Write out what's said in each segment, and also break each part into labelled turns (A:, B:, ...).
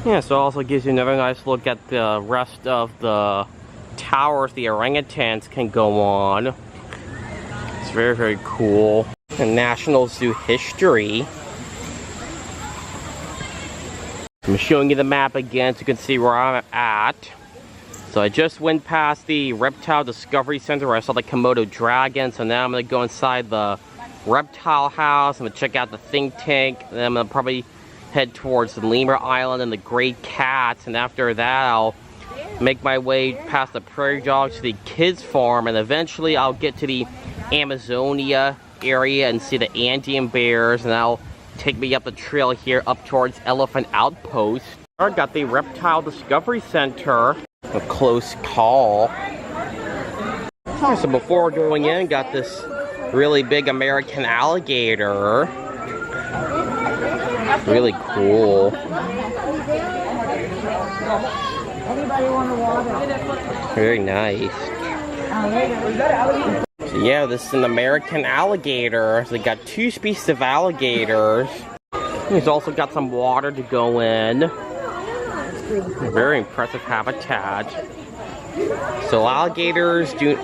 A: Yeah, so it also gives you another nice look at the rest of the towers the orangutans can go on. It's very, very cool. And National Zoo history. I'm showing you the map again so you can see where I'm at. So I just went past the Reptile Discovery Center where I saw the Komodo dragon. So now I'm going to go inside the reptile house. I'm going to check out the think tank. And then I'm going to probably head towards the Lemur Island and the great cats. And after that, I'll make my way past the prairie dogs to the kids farm. And eventually I'll get to the Amazonia area and see the Andean bears. And that'll take me up the trail here up towards Elephant Outpost. I got the Reptile Discovery Center. A close call. So before going in, got this really big American alligator. Really cool. Very nice. So yeah, this is an American alligator. So they got two species of alligators. He's also got some water to go in. Very impressive habitat. So alligators do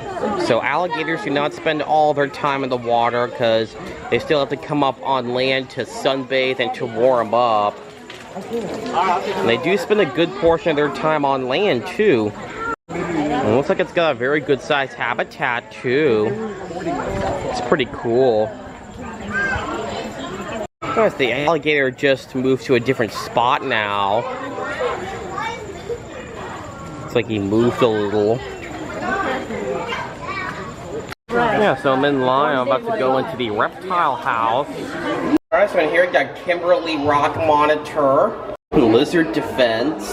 A: not spend all their time in the water because they still have to come up on land to sunbathe and to warm up. And they do spend a good portion of their time on land too. And it looks like it's got a very good sized habitat too. It's pretty cool. Notice the alligator just moved to a different spot now. It's like he moved a little. Yeah, so I'm in line. I'm about to go into the reptile house. Alright, so in here we got Kimberly Rock Monitor, Lizard Defense,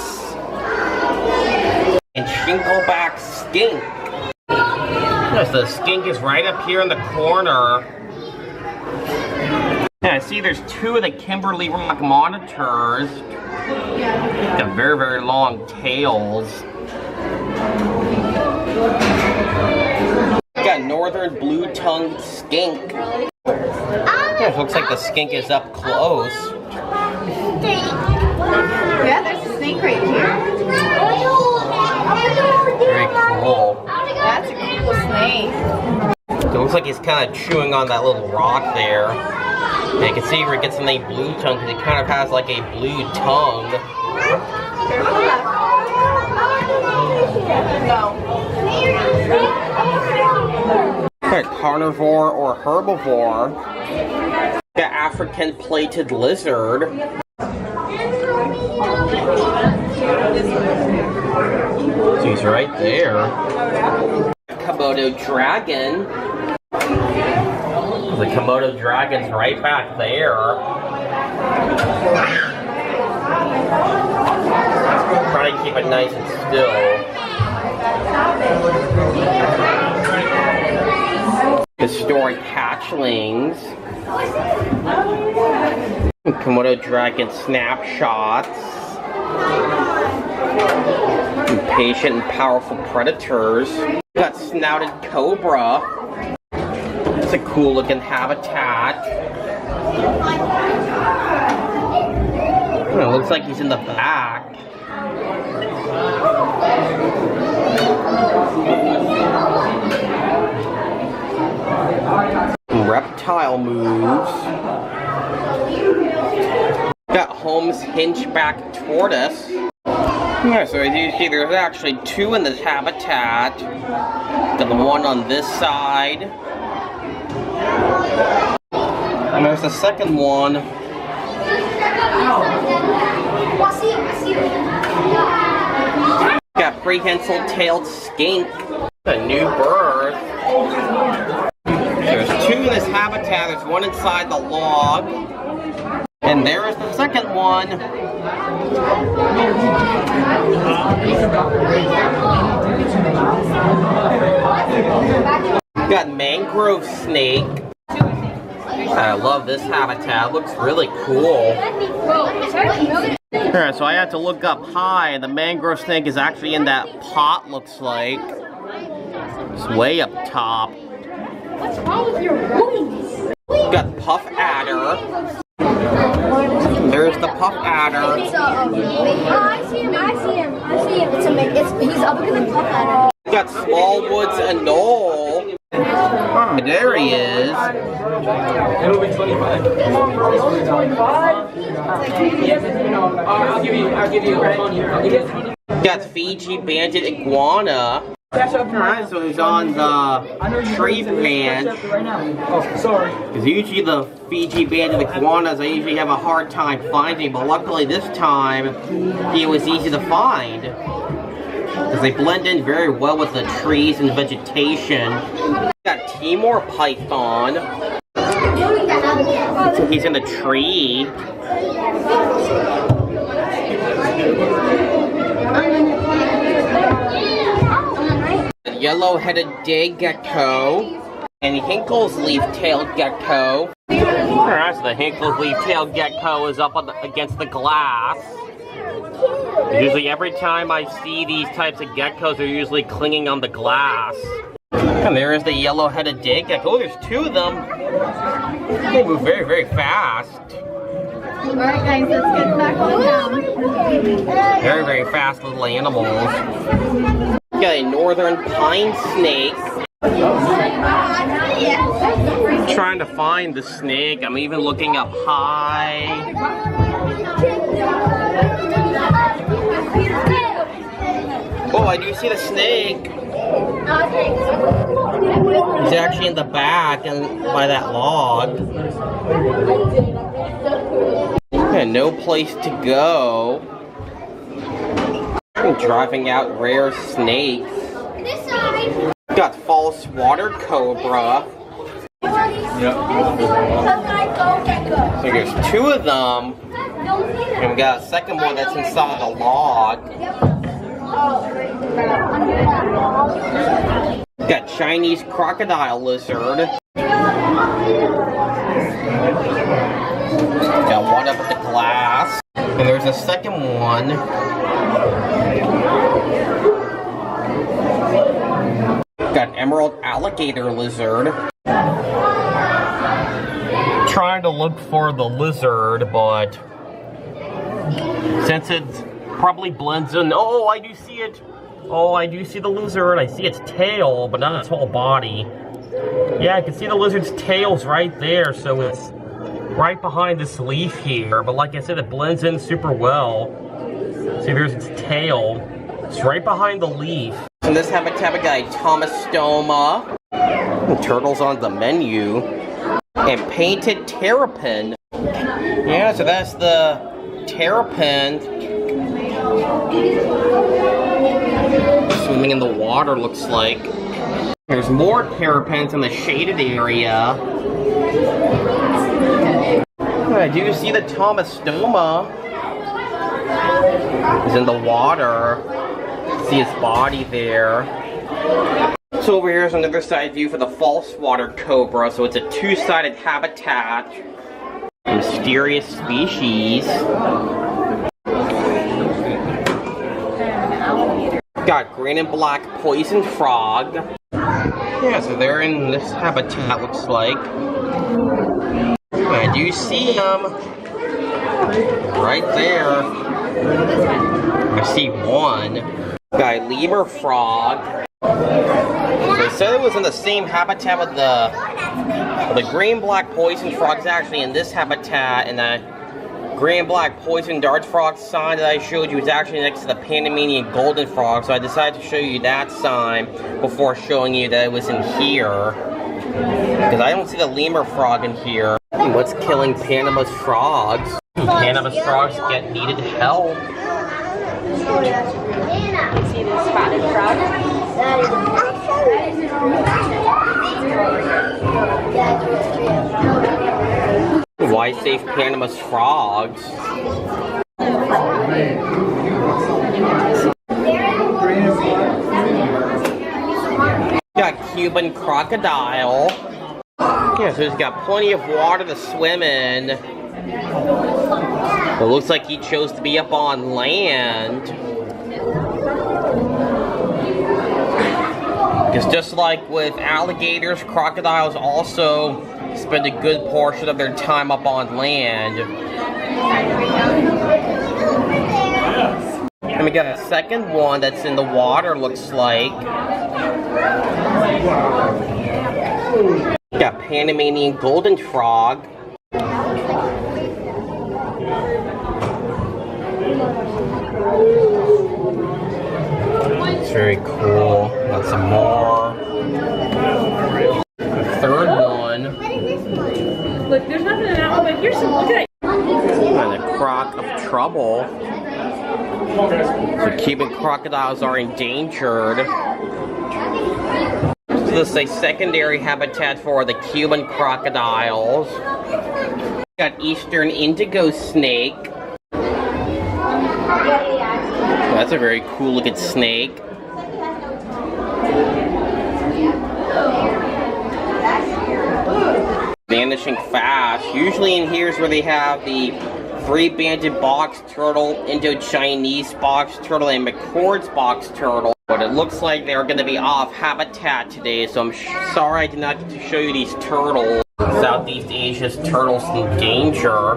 A: and Shinkleback Skink. Yes, the skink is right up here in the corner. Yeah, I see there's two of the Kimberly Rock Monitors. Got very, very long tails. Got Northern Blue-Tongued Skink. Yeah, it looks like the skink is up close.
B: Yeah, there's a snake right here.
A: Very cool.
B: That's a cool snake.
A: It looks like he's kind of chewing on that little rock there. And you can see where he gets the name Blue Tongue because he kind of has like a blue tongue. Carnivore or herbivore. Got African plated lizard. So he's right there. Komodo dragon. The Komodo dragon's right back there. Try to keep it nice and still. Historic hatchlings. Komodo dragon snapshots. Patient and powerful predators. Got snouted cobra. It's a cool looking habitat. It looks like he's in the back. Reptile moves. Got Holmes Hinchback tortoise. Yeah, so as you see, there's actually two in this habitat. Got the one on this side. And there's the second one. Got prehensile-tailed skink. A new birth. There's two in this habitat. There's one inside the log. And there is the second one. Got mangrove snake. I love this habitat. It looks really cool. Alright, so I had to look up high, and the mangrove snake is actually in that pot, looks like. It's way up top.
B: What's wrong with your voice?
A: Got puff adder. There's the puff adder.
C: I see him. He's up in the puff adder.
A: We got Smallwoods and Knoll. There he is.
D: It'll be 25. 25? I'll give you a phone here.
A: We got Fiji Banded Iguana. Alright, so he's on the tree branch.
D: Oh, sorry.
A: Because usually the Fiji Banded Iguanas, I usually have a hard time finding, but luckily this time, he was easy to find. Because they blend in very well with the trees and vegetation. We got Timor Python. So he's in the tree. Yellow-headed day gecko. And Hinkle's leaf-tailed gecko. Alright, so the Hinkle's leaf-tailed gecko is up on against the glass. Usually every time I see these types of geckos, they're usually clinging on the glass. And there is the yellow-headed day gecko. Oh, there's two of them. They move very, very fast.
B: Alright guys, let's get back on down.
A: Very, very fast little animals. We got a northern pine snake. I'm trying to find the snake. I'm even looking up high. Oh, I do see the snake. He's actually in the back and by that log. And no place to go. I'm driving out rare snakes. Got false water cobra. So there's two of them. And we got a second one that's inside a log. Got Chinese crocodile lizard. Got one up at the glass. And there's a second one. Got emerald alligator lizard. Trying to look for the lizard, but since it probably blends in. Oh, I do see it. Oh, I do see the lizard. I see its tail, but not its whole body. Yeah, I can see the lizard's tail's right there, so it's right behind this leaf here. But like I said, it blends in super well. See, there's its tail. It's right behind the leaf. In this habitat, we got a Tomastoma. Turtles on the menu. And painted terrapin. Yeah, so that's the terrapin. Swimming in the water, looks like. There's more terrapins in the shaded area. I do see the Tomastoma. He's in the water. See his body there. So over here is another side view for the false water cobra. So it's a two-sided habitat. Mysterious species. Got green and black poison frog. Yeah, so they're in this habitat, looks like. I do see them. Right there. I see one. Got a lemur frog. They said it was in the same habitat with the green-black poison frog. Is actually in this habitat, and the green-black poison dart frog sign that I showed you is actually next to the Panamanian golden frog. So I decided to show you that sign before showing you that it was in here, because I don't see the lemur frog in here. What's killing Panama's frogs? Panama's frogs get needed help.
C: See the spotted frog?
A: Why save Panama's frogs? Got Cuban crocodile. Yeah, so he's got plenty of water to swim in. It looks like he chose to be up on land. Because just like with alligators, crocodiles also spend a good portion of their time up on land. And we got a second one that's in the water, looks like. Got Panamanian golden frog. It's very cool. Got some more. Third one.
B: Look, there's nothing in that one, but here's some. Look at it.
A: And a croc of trouble. So Cuban crocodiles are endangered. So this is a secondary habitat for the Cuban crocodiles. Got eastern indigo snake. That's a very cool looking snake. Vanishing fast. Usually in here is where they have the three-banded box turtle, Indo-Chinese box turtle, and McCord's box turtle. But it looks like they're going to be off habitat today, so I'm sorry I did not get to show you these turtles. Southeast Asia's turtles in danger.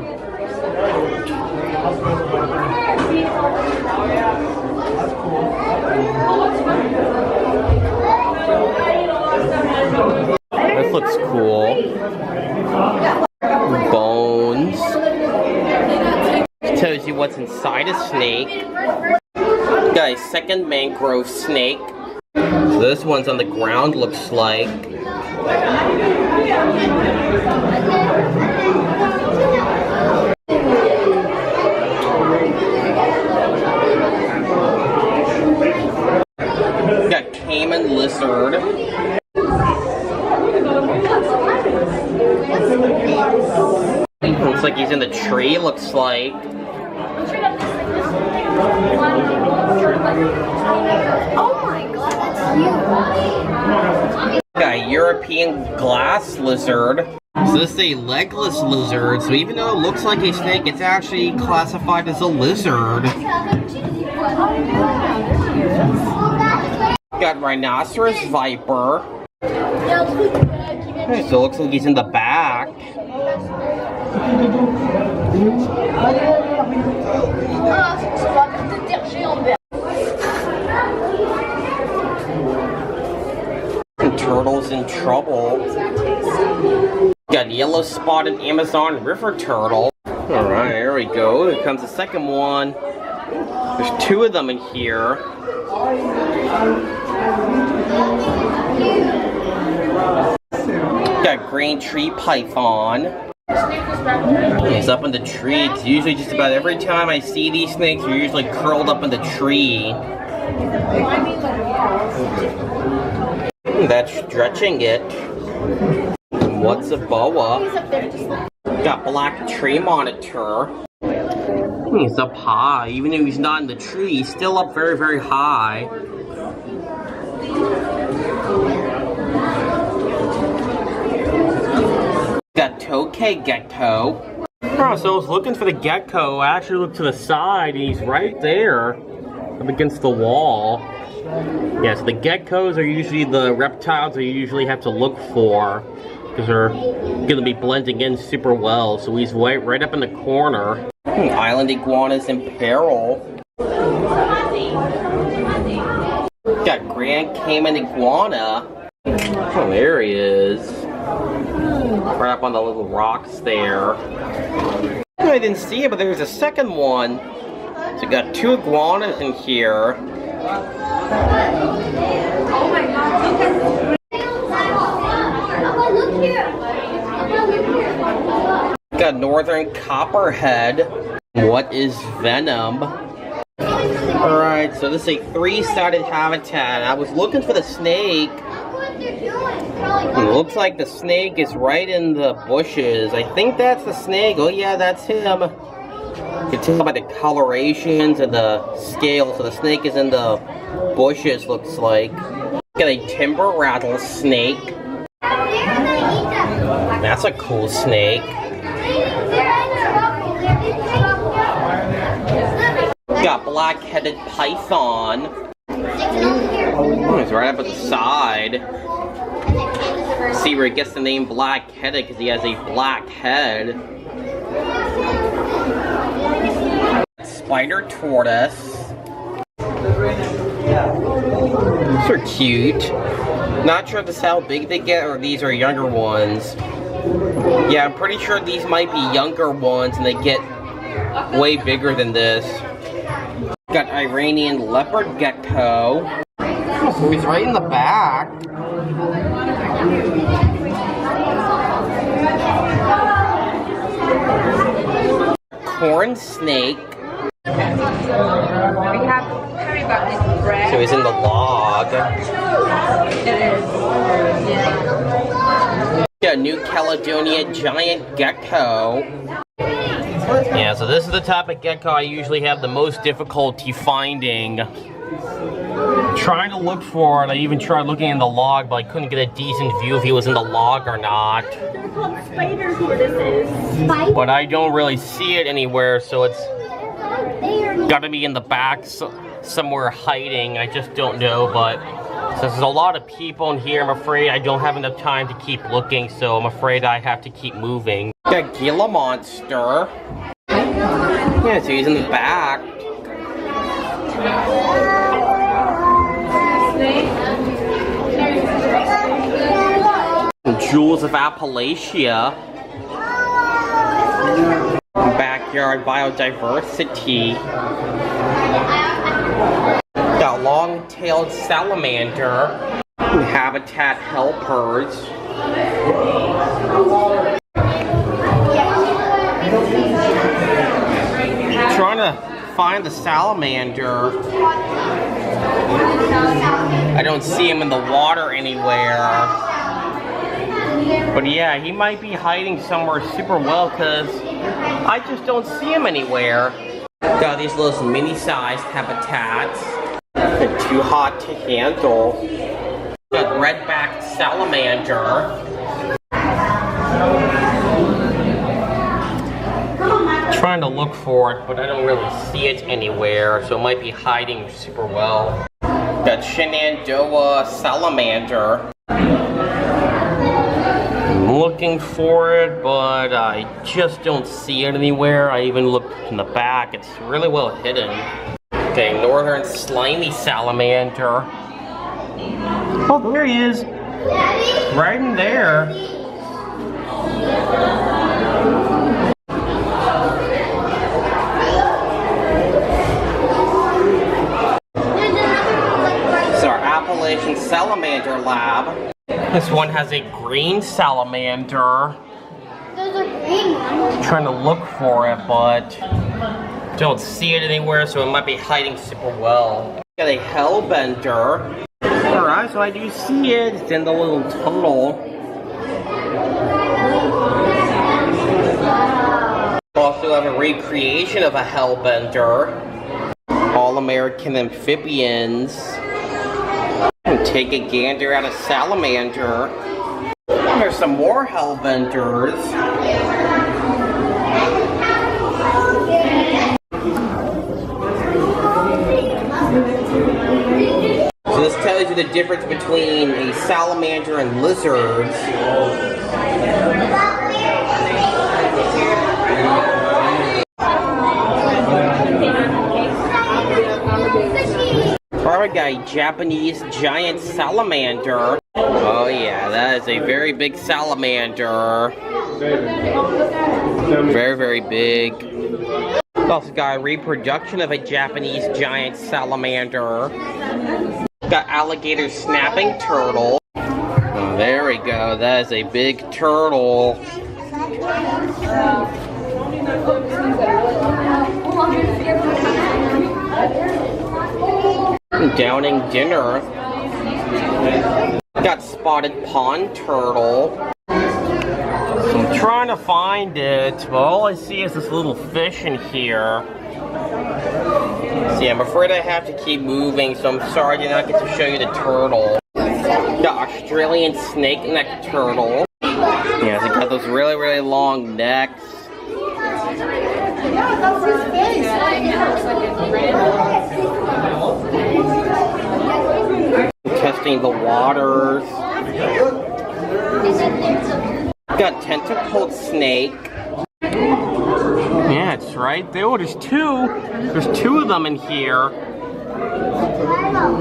A: This looks cool. Bones. Tells you what's inside a snake. Got a second mangrove snake. So this one's on the ground, looks like. Got caiman lizard. Looks like he's in the tree, looks like.
C: Oh my god, that's huge.
A: Got a European glass lizard. So this is a legless lizard, so even though it looks like a snake, it's actually classified as a lizard. Got rhinoceros viper. Okay, so it looks like he's in the back. Turtles in trouble. Got yellow spotted Amazon river turtle. Alright, there we go. Here comes the second one. There's two of them in here. Got green tree python. It's up in the tree. It's usually just about every time I see these snakes, they're usually curled up in the tree. That's stretching it. And what's a boa? Got black tree monitor. He's up high. Even though he's not in the tree, he's still up very, very high. Got tokay gecko. Oh, so I was looking for the gecko. I actually looked to the side, and he's right there, up against the wall. Yeah, so the geckos are usually the reptiles that you usually have to look for, because they're going to be blending in super well. So he's right up in the corner. Island iguanas in peril. Got Grand Cayman iguana. Oh, there he is. Right up on the little rocks there. I didn't see it, but there's a second one. So we got two iguanas in here.
C: Oh my god.
A: Got northern copperhead. What is venom? Alright, so this is a three-sided habitat. I was looking for the snake. It looks like the snake is right in the bushes. I think that's the snake. Oh yeah, that's him. You can tell by the colorations and the scale. So the snake is in the bushes, looks like. Got a timber rattlesnake. That's a cool snake. Got black-headed python. He's right up at the side. See where he gets the name black-headed because he has a black head. spider tortoise. These are cute. Not sure if this is how big they get or these are younger ones. Yeah, I'm pretty sure these might be younger ones and they get way bigger than this. Got Iranian leopard gecko. Oh, so he's right in the back. Corn snake.
B: We have curry bucket bread.
A: So he's in the log.
B: It is. Yeah.
A: Got New Caledonia giant gecko. Yeah, so this is the type of gecko I usually have the most difficulty finding. Trying to look for it, I even tried looking in the log, but I couldn't get a decent view if he was in the log or not.
C: They're called spider tortoises.
A: But I don't really see it anywhere, so it's gotta be in the back somewhere hiding. I just don't know, but since there's a lot of people in here, I'm afraid I don't have enough time to keep looking, so I'm afraid I have to keep moving. Got Gila monster. Yeah, so he's in the back. Jewels of Appalachia. Backyard biodiversity. Got long-tailed salamander. Habitat helpers. Trying to find the salamander. I don't see him in the water anywhere. But yeah, he might be hiding somewhere super well because I just don't see him anywhere. Got these little mini-sized habitats. They're too hot to handle. Got red-backed salamander. Trying to look for it, but I don't really see it anywhere, so it might be hiding super well. Got Shenandoah salamander. I'm looking for it, but I just don't see it anywhere. I even looked in the back. It's really well hidden. Okay, northern slimy salamander. Oh, there he is. Right in there. It's our Appalachian salamander lab. This one has a green salamander.
C: There's a green one.
A: Trying to look for it, but don't see it anywhere, so it might be hiding super well. Got a hellbender. Alright, so I do see it. It's in the little tunnel. Also have a recreation of a hellbender. All-American amphibians. Take a gander at a salamander. And there's some more hellbenders. So this tells you the difference between a salamander and lizards. Our guy, Japanese giant salamander. Oh yeah, that is a very big salamander. Very, very big. Also got a reproduction of a Japanese giant salamander. Got alligator snapping turtle. Oh, there we go, that is a big turtle. Downing dinner. Got spotted pond turtle. I'm trying to find it, but all I see is this little fish in here. See, I'm afraid I have to keep moving, so I'm sorry I did not get to show you the turtle. The Australian snake-necked turtle. Yeah, they got those really, really long necks. Testing the waters. Got tentacled snake. Yeah, That's right. There's two. There's two of them in here.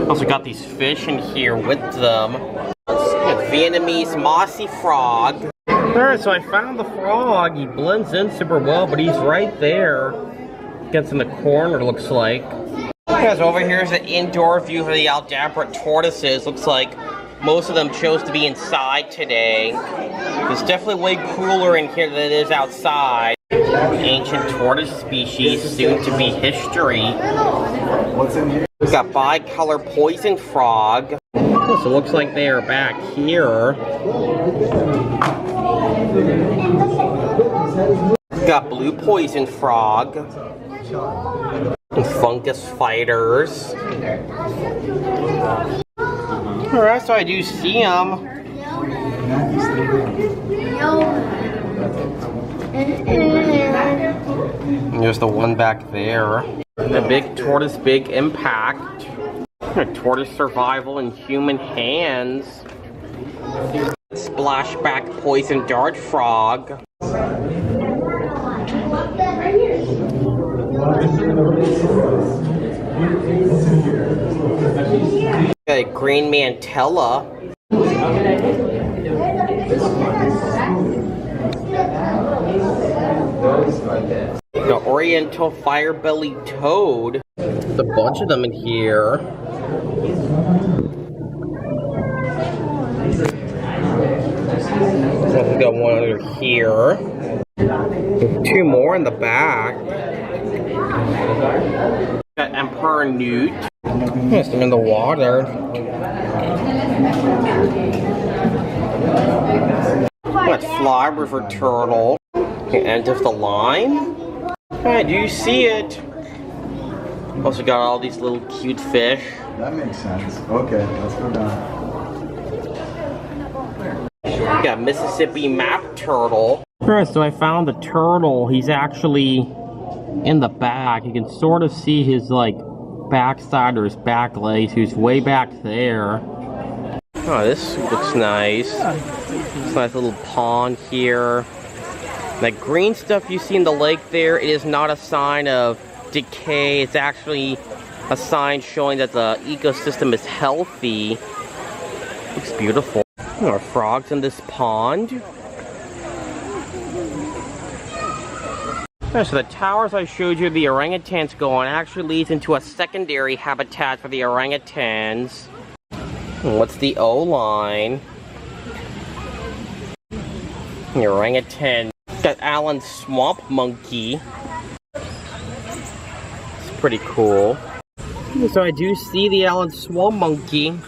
A: Also got these fish in here with them. Vietnamese mossy frog. Alright, so I found the frog. He blends in super well, but he's right there. Gets in the corner, looks like. Guys, over here is an indoor view for the Aldabra tortoises. Looks like most of them chose to be inside today. It's definitely way cooler in here than it is outside. Ancient tortoise species, soon to be history.
E: What's in here?
A: We've got bicolor poison frog. So it looks like they are back here. We've got blue poison frog. And fungus fighters. Alright, so I do see them. And there's the one back there. The big tortoise, big impact. Tortoise survival in human hands. Splashback poison dart frog. Okay, green mantella. The oriental fire-bellied toad. There's a bunch of them in here. We got one under here. Two more in the back. Got emperor newt. Yes, them in the water. Got fly river turtle. The end of the line. I do see it. Also got all these little cute fish.
E: That makes sense. Okay, let's go down.
A: Got Mississippi map turtle. Alright, so I found the turtle. He's actually in the back. You can sort of see his like backside or his back legs. He's way back there. Oh, this looks nice. It's a nice little pond here. That green stuff you see in the lake there, it is not a sign of decay. It's actually a sign showing that the ecosystem is healthy. Looks beautiful. There are frogs in this pond. So the towers I showed you the orangutans go on actually leads into a secondary habitat for the orangutans. And what's the O-line? The orangutan. Got Alan's swamp monkey. It's pretty cool. So I do see the Alan swamp monkey.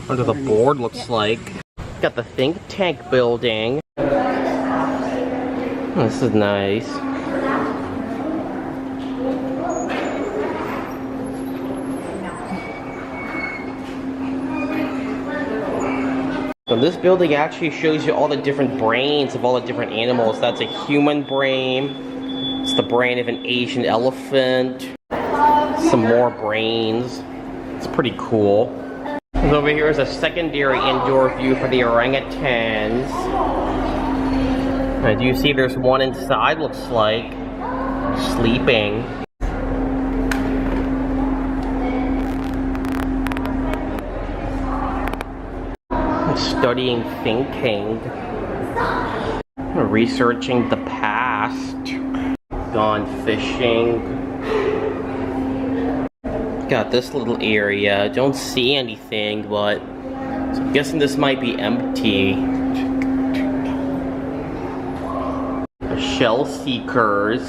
A: Under the board, looks like. Got the think tank building. This is nice. So this building actually shows you all the different brains of all the different animals. That's a human brain. It's the brain of an Asian elephant. Some more brains. It's pretty cool. And over here is a secondary indoor view for the orangutans. And do you see there's one inside, looks like, sleeping. Studying thinking. Researching the past. Gone fishing. Got this little area. Don't see anything, but so I'm guessing this might be empty. Shell seekers.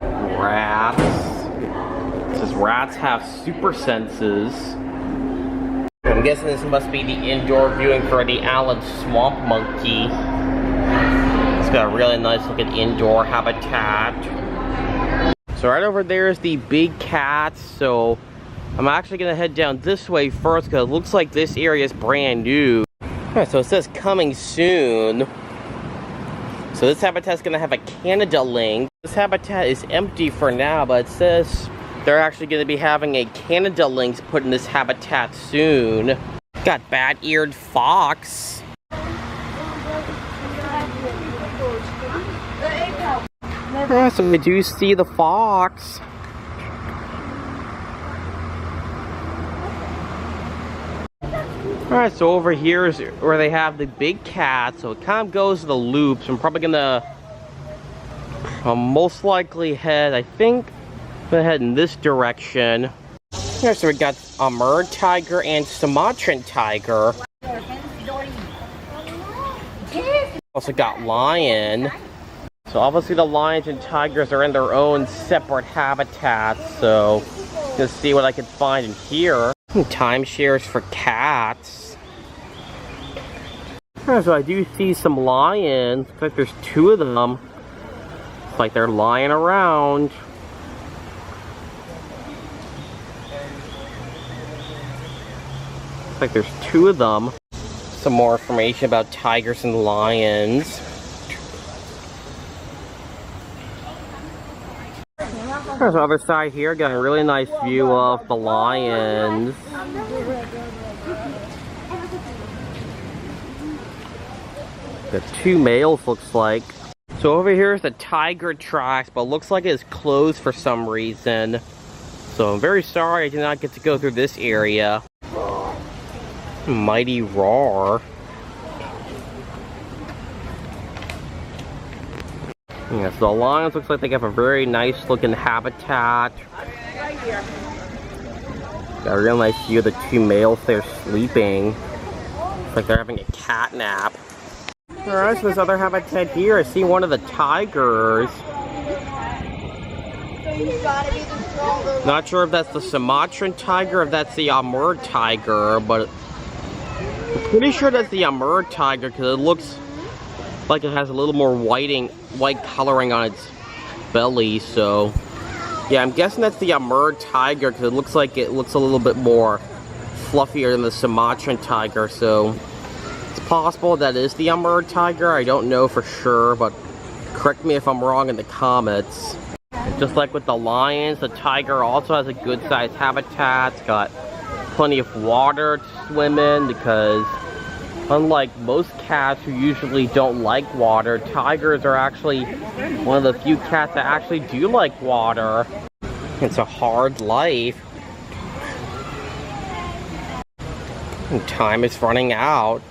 A: Rats. It says rats have super senses. I'm guessing this must be the indoor viewing for the Allen swamp monkey. It's got a really nice looking indoor habitat. So right over there is the big cats. So I'm actually gonna head down this way first because it looks like this area is brand new. Alright, so it says coming soon. So this habitat is going to have a Canada link. This habitat is empty for now, but it says they're actually going to be having a Canada link put in this habitat soon. Got bat-eared fox. Yeah, so we do see the fox. Alright, so over here is where they have the big cat, so it kind of goes to the loops. I'm probably gonna most likely head, I think, I'm gonna head in this direction. Here, so we got Amur tiger and Sumatran tiger. Also got lion. So obviously the lions and tigers are in their own separate habitats, so just see what I can find in here. Timeshares for cats. So I do see some lions. Looks like there's 2 of them. It's like they're lying around. Looks like there's 2 of them. Some more information about tigers and lions. There's the other side here, got a really nice view of the lions. The 2 males, looks like. So over here is the tiger tracks, but looks like it's closed for some reason. So I'm very sorry I did not get to go through this area. Mighty roar. Yeah, so the lions looks like they have a very nice looking habitat. Got a real nice view of the 2 males there sleeping. Looks like they're having a cat nap. Alright, so this other habitat here, I see one of the tigers. Not sure if that's the Sumatran tiger or if that's the Amur tiger, but I'm pretty sure that's the Amur tiger because it looks like it has a little more white coloring on its belly, so yeah, I'm guessing that's the Amur tiger because it looks a little bit more fluffier than the Sumatran tiger, so it's possible that is the Amur tiger. I don't know for sure, but correct me if I'm wrong in the comments. And just like with the lions, the tiger also has a good sized habitat. It's got plenty of water to swim in because unlike most cats who usually don't like water, tigers are actually one of the few cats that actually do like water. It's a hard life. And time is running out.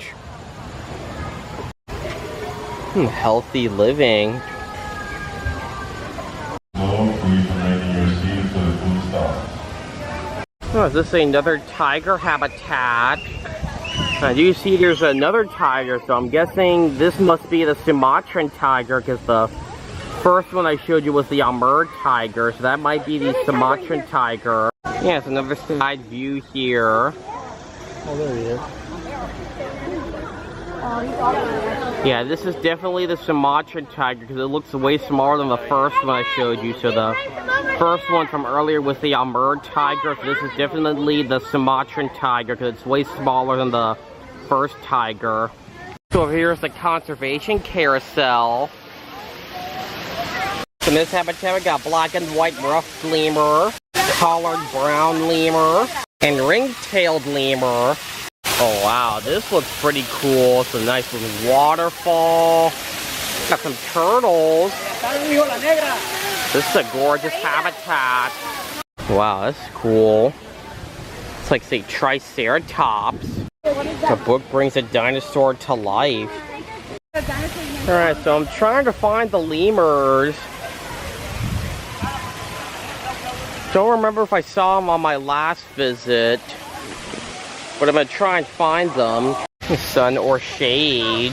A: Healthy living. Oh, is this another tiger habitat? I do see there's another tiger, so I'm guessing this must be the Sumatran tiger because the first one I showed you was the Amur tiger, so that might be the Sumatran tiger. Yeah, it's another side view here.
D: Oh, there he is.
A: Yeah, this is definitely the Sumatran tiger because it looks way smaller than the first one I showed you. So the first one from earlier was the Amur tiger. So this is definitely the Sumatran tiger because it's way smaller than the first tiger. So over here is the conservation carousel. So in this habitat we got black and white rough lemur, collared brown lemur, and ring-tailed lemur. Oh wow, this looks pretty cool. It's a nice little waterfall. Got some turtles. This is a gorgeous habitat. Wow, that's cool. It's like, say, Triceratops. The book brings a dinosaur to life. Alright, so I'm trying to find the lemurs. Don't remember if I saw them on my last visit. But I'm gonna try and find them. Sun or shade.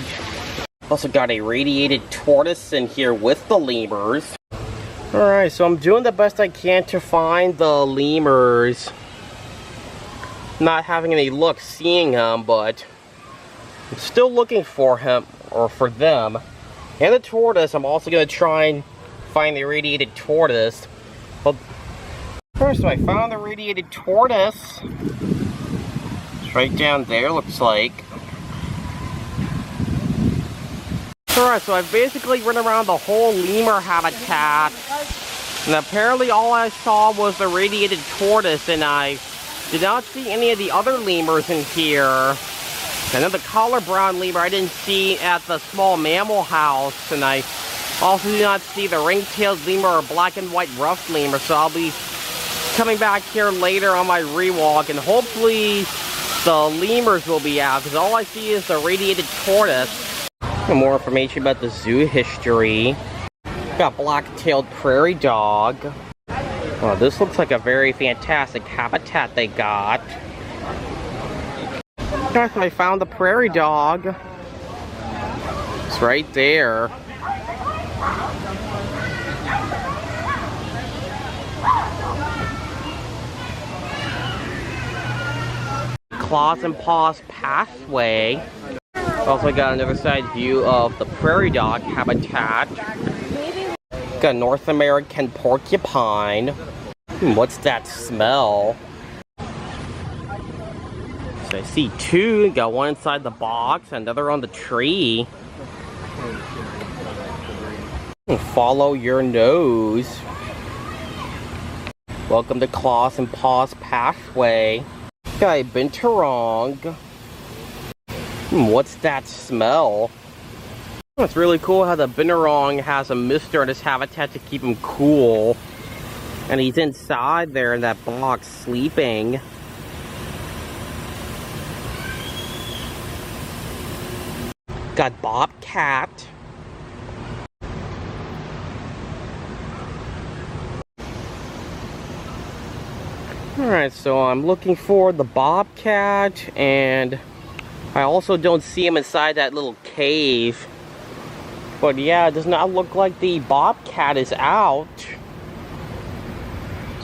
A: Also got a radiated tortoise in here with the lemurs. Alright, so I'm doing the best I can to find the lemurs. Not having any luck seeing them, but I'm still looking for him, or for them. And the tortoise, I'm also gonna try and find the radiated tortoise. Well, first, so I found the radiated tortoise. Right down there, looks like. Alright, so I've basically run around the whole lemur habitat. And apparently all I saw was the radiated tortoise, and I did not see any of the other lemurs in here. And then the collar brown lemur I didn't see at the small mammal house, and I Also do not see the ring-tailed lemur or black and white rough lemur, so I'll be coming back here later on my rewalk, and hopefully the lemurs will be out, because all I see is the radiated tortoise. And more information about the zoo history. Got black-tailed prairie dog. Oh, this looks like a very fantastic habitat they got. Guys, I found the prairie dog. It's right there. Claws and Paws pathway. Also got another side view of the prairie dog habitat. Got North American porcupine. What's that smell? So I see two. Got one inside the box, another on the tree. Follow your nose. Welcome to Claws and Paws pathway. Got a binturong. What's that smell? It's really cool how the binturong has a mister in his habitat to keep him cool. And he's inside there in that box sleeping. Got bobcat. Alright, so I'm looking for the bobcat, and I also don't see him inside that little cave. But yeah, it does not look like the bobcat is out.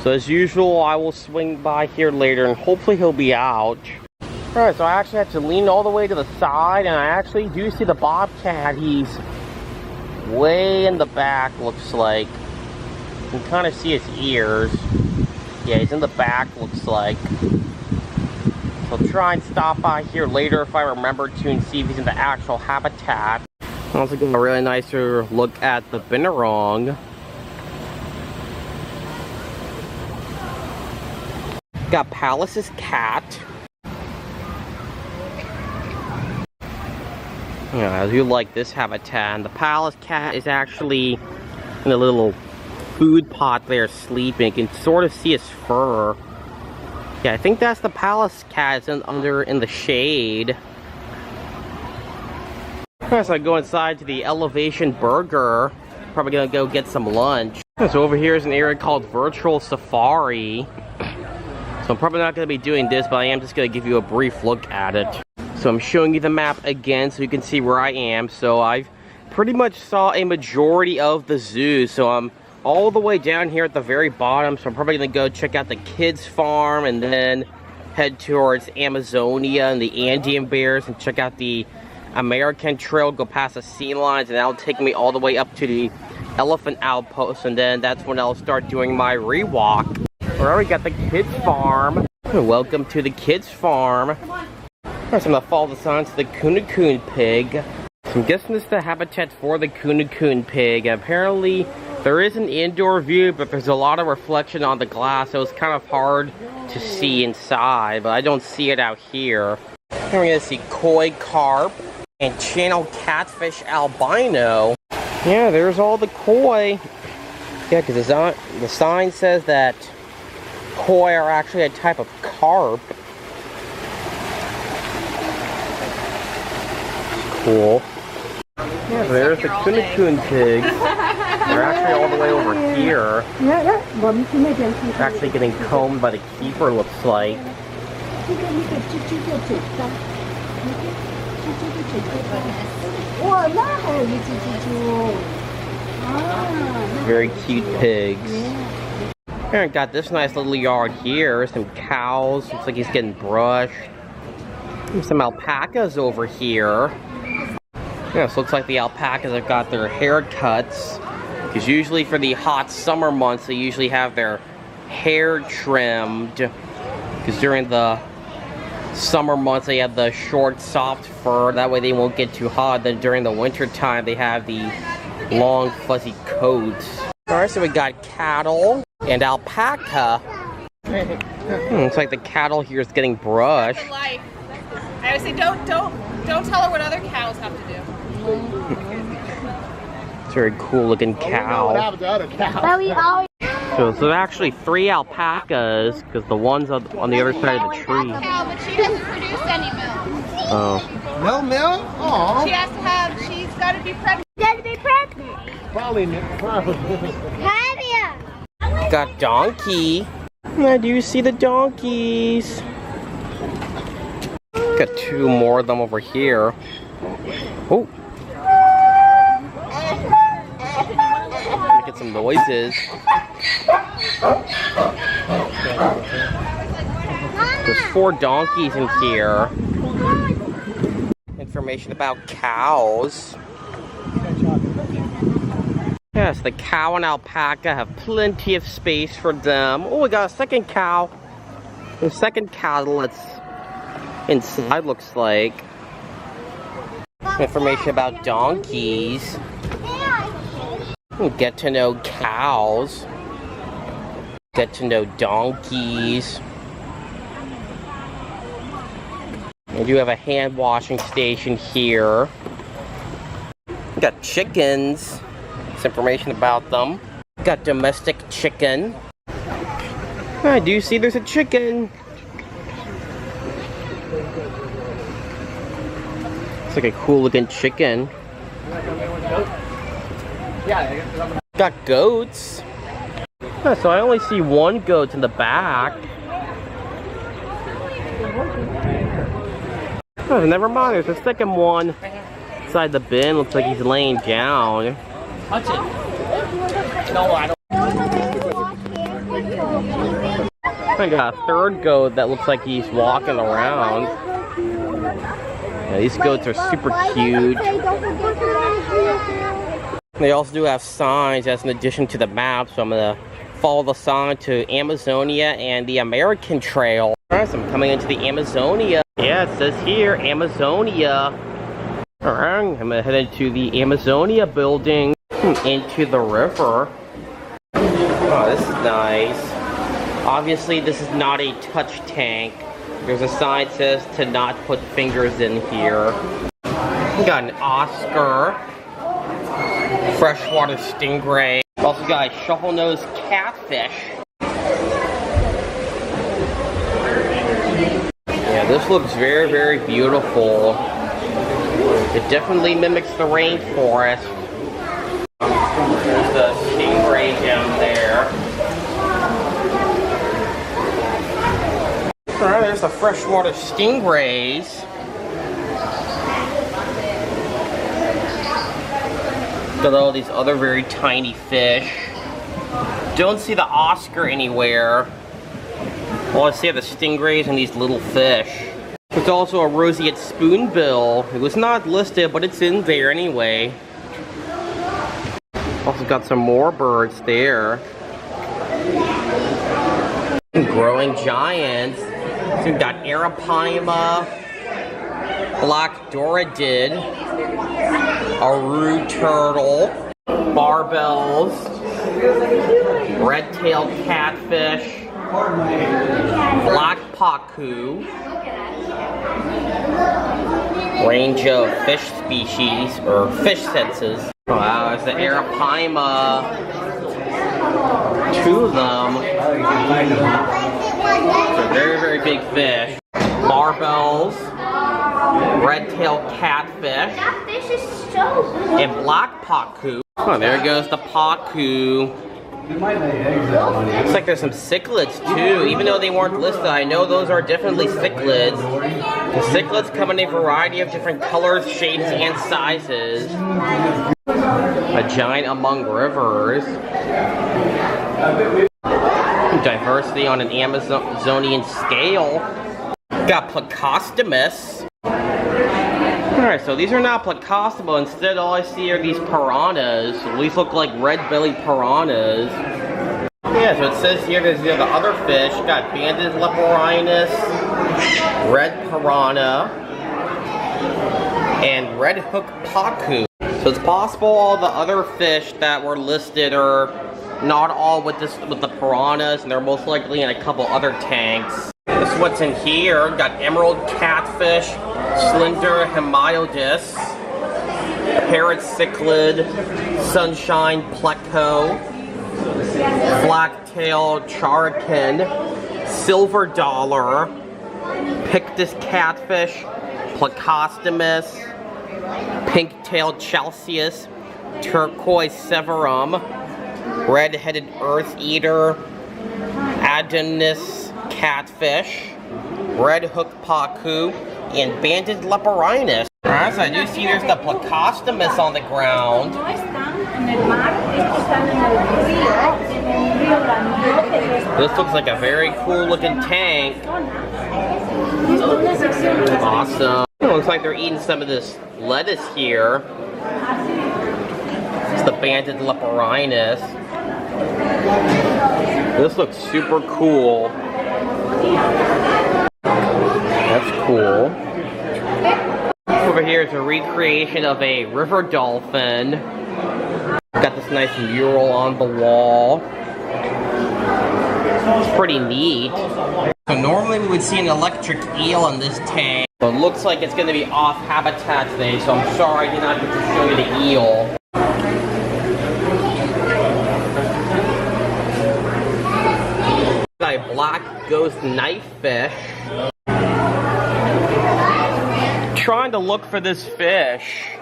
A: So as usual, I will swing by here later and hopefully he'll be out. Alright, so I actually had to lean all the way to the side, and I actually do see the bobcat. He's way in the back, looks like. You can kind of see his ears. Yeah, he's in the back, looks like. So I'll try and stop by here later if I remember to and see if he's in the actual habitat. I'm also getting a really nicer look at the binturong. Got Palace's cat. Yeah, I do like this habitat. And the Palace cat is actually in a little food pot there sleeping. You can sort of see his fur. Yeah, I think that's the Palace cat. It's in the shade. So I go inside to the Elevation Burger. Probably gonna go get some lunch. So over here is an area called Virtual Safari. So I'm probably not gonna be doing this, but I am just gonna give you a brief look at it. So I'm showing you the map again so you can see where I am. So I've pretty much saw a majority of the zoo. So I'm all the way down here at the very bottom. So I'm probably gonna go check out the kids farm and then head towards Amazonia and the Andean bears and check out the American Trail, go past the sea lines, and that'll take me all the way up to the elephant outpost, and then that's when I'll start doing my rewalk. Alright, we got the kids farm. Welcome to the kids farm. First, I'm gonna follow the signs to the Coon pig. So I'm guessing this is the habitat for the Coon pig. Apparently, there is an indoor view, but there's a lot of reflection on the glass, so it's kind of hard to see inside, but I don't see it out here. Then we're gonna see koi carp and channel catfish albino. Yeah, there's all the koi. Yeah, because the sign says that koi are actually a type of carp. Cool. Yeah, there's the Coon pigs. They're actually all the way over here. They're actually getting combed by the keeper, looks like. Very cute pigs. And got this nice little yard here. Some cows. Looks like he's getting brushed. And some alpacas over here. Yeah, so looks like the alpacas have got their haircuts. Because usually for the hot summer months, they usually have their hair trimmed. Because during the summer months, they have the short, soft fur. That way they won't get too hot. Then during the winter time, they have the long, fuzzy coats. Alright, so we got cattle and alpaca. Looks like the cattle here is getting brushed.
B: I always say don't tell her what other cows have to do.
A: It's Very cool looking cow.
C: But we always
A: So there's actually 3 alpacas because the one's on the other side of the tree.
B: Cow, but she doesn't produce any milk.
A: Oh.
F: No milk? Aw.
B: She has to have, she's got to be pregnant.
C: gotta be pregnant.
F: Probably.
C: Have you?
A: Got donkey. Now do you see the donkeys? Got 2 more of them over here. Oh. Making some noises. There's 4 donkeys in here. Information about cows. Yes, the cow and alpaca have plenty of space for them. Oh, we got a second cow. The second cattle that's inside looks like. Information about donkeys. Get to know cows. Get to know donkeys. We do have a hand washing station here. We got chickens. Some information about them. Got domestic chicken. I do see there's a chicken. It's like a cool looking chicken. Got goats. So I only see 1 goat in the back. Oh, never mind, there's a second one inside the bin. Looks like he's laying down.
D: Touch it. No, I don't.
A: I got a 3rd goat that looks like he's walking around. Yeah, these goats are super cute. They also do have signs as an addition to the map, so I'm gonna follow the sign to Amazonia and the American Trail. Alright, so I'm coming into the Amazonia. Yeah, it says here, Amazonia. Alright, I'm gonna head into the Amazonia building, into the river. Oh, this is nice. Obviously, this is not a touch tank. There's a sign that says to not put fingers in here. We got an Oscar. Freshwater stingray. Also got a shovel-nosed catfish. Yeah, this looks very, very beautiful. It definitely mimics the rainforest. There's the stingray down there. Alright, there's the freshwater stingrays. Got all these other very tiny fish. Don't see the Oscar anywhere. All I see are the stingrays and these little fish. There's also a roseate spoonbill. It was not listed, but it's in there anyway. Also got some more birds there. Growing giants. So we've got Arapaima, Black Dorotid, Aru turtle, barbells, red-tailed catfish, black pacu, range of fish species, or fish senses. Wow, it's the Arapaima. 2 of them. They're very, very big fish. Barbells, red-tailed catfish,
C: That fish is so good.
A: and black pacu. Oh, there goes the pacu. Looks like there's some cichlids too, even though they weren't listed. I know those are definitely cichlids. The cichlids come in a variety of different colors, shapes, and sizes. A giant among rivers. Diversity on an Amazonian scale. Got Plecostomus. Alright, so these are not Plecostomus. Instead, all I see are these piranhas. These look like red-bellied piranhas. Yeah, so it says here there's the other fish. Got banded leporinus, red piranha, and red hook pacu. So it's possible all the other fish that were listed are not all with the piranhas, and they're most likely in a couple other tanks. This is what's in here. Got emerald catfish, slender hemiodus, parrot cichlid, sunshine pleco, black-tailed charkin, silver dollar, pictus catfish, plecostomus, pink-tailed chalceus, turquoise severum, red-headed earth eater, adonis catfish, red hook pacu, and banded leporhinus. Alright, so I do see there's the plecostomus on the ground. This looks like a very cool looking tank. Awesome. It looks like they're eating some of this lettuce here. It's the banded leporhinus. This looks super cool. That's cool. Over here is a recreation of a river dolphin. Got this nice mural on the wall. It's pretty neat. So normally we would see an electric eel in this tank. But it looks like it's going to be off habitat today, so I'm sorry I did not get to show you the eel. Got a black ghost knifefish. Trying to look for this fish.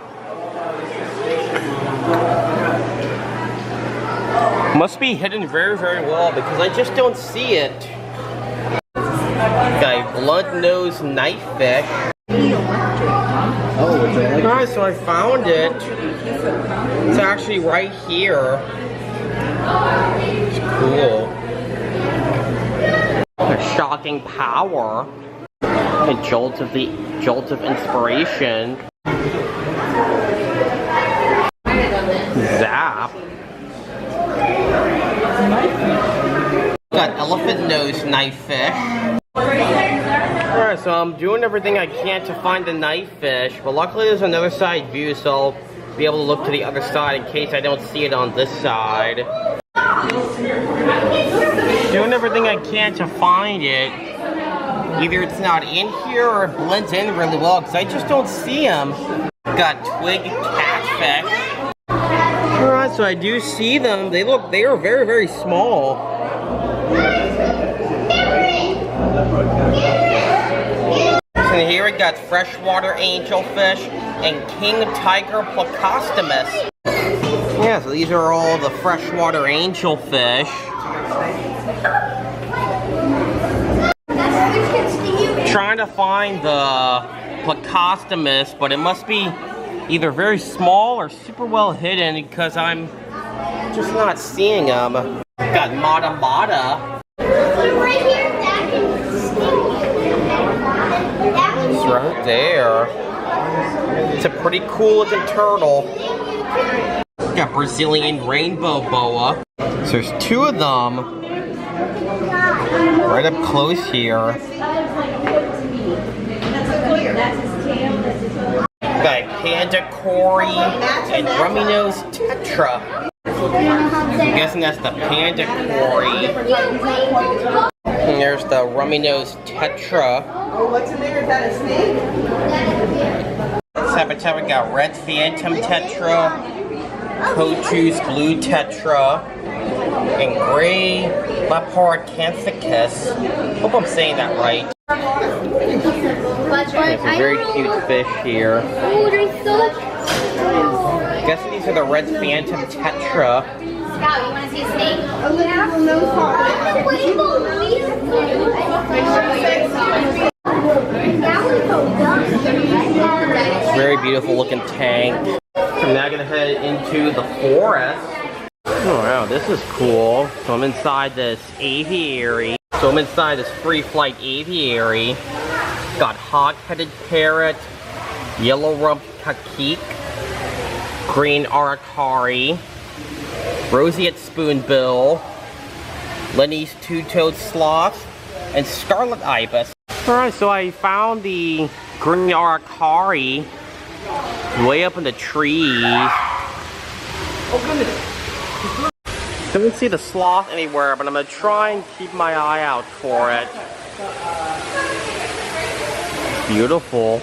A: Must be hidden very, very well because I just don't see it. Got a blunt-nosed knifefish. Alright, so I found it. It's actually right here. It's cool. A shocking power. A jolt of inspiration. Zap. Got elephant nose knifefish. Alright, so I'm doing everything I can to find the knifefish, but luckily there's another side view, so I'll be able to look to the other side in case I don't see it on this side. Doing everything I can to find it. Either it's not in here or it blends in really well because I just don't see him. Got twig catfish. Alright, so I do see them. They are very, very small. And here we got freshwater angelfish and king tiger plecostomus. Yeah, so these are all the freshwater angelfish. Trying to find the plecostomus, but it must be either very small or super well hidden because I'm just not seeing them. Got Mata Mata. It's right there. It's a pretty cool looking turtle. Got Brazilian rainbow boa. So there's two of them right up close here. Got panda cory and rummy nose tetra. I'm guessing that's the panda cory. And there's the rummy nose tetra.
F: Oh, what's in there? Is that a snake?
A: This habitat we got red phantom tetra, cochu's blue tetra, and gray leopard canthicus. Hope I'm saying that right. There's a very cute fish here. I'm guessing these are the red phantom tetra.
C: Scout, you want to see a snake?
A: Very beautiful looking tank. I'm now gonna head into the forest. Oh wow, this is cool. So I'm inside this aviary. So I'm inside this free flight aviary. Got hawk-headed parrot, yellow-rumped cacique, green aracari, roseate spoonbill, Lenny's two-toed sloth, and scarlet ibis. Alright, so I found the green aracari way up in the trees. Oh goodness. I didn't see the sloth anywhere, but I'm gonna try and keep my eye out for it. Beautiful.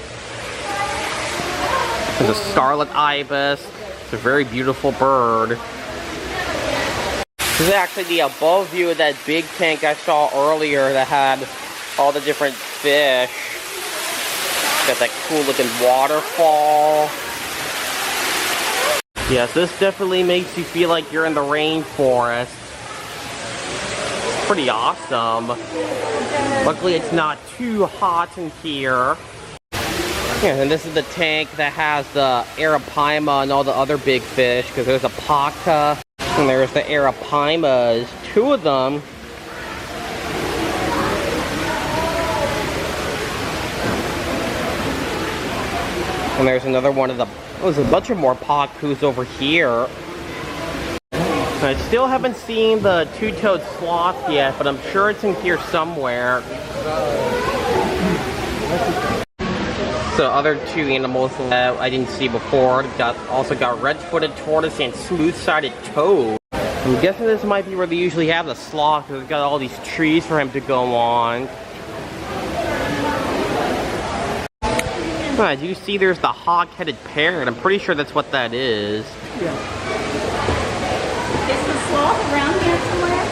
A: There's a scarlet ibis. It's a very beautiful bird. This is actually the above view of that big tank I saw earlier that had all the different fish. Got that cool looking waterfall. Yes, this definitely makes you feel like you're in the rainforest. Pretty awesome. Luckily it's not too hot in here. Yeah, and this is the tank that has the arapaima and all the other big fish, because there's a paca and there's the arapaimas, 2 of them. And there's another one of the, there's a bunch of more pacus over here. I still haven't seen the two-toed sloth yet, but I'm sure it's in here somewhere. The other 2 animals that I didn't see before also got red-footed tortoise and smooth-sided toad. I'm guessing this might be where they usually have the sloth, because they've got all these trees for him to go on. Do you see there's the hawk-headed parrot? I'm pretty sure that's what that is.
B: Yeah. Is the sloth around here somewhere?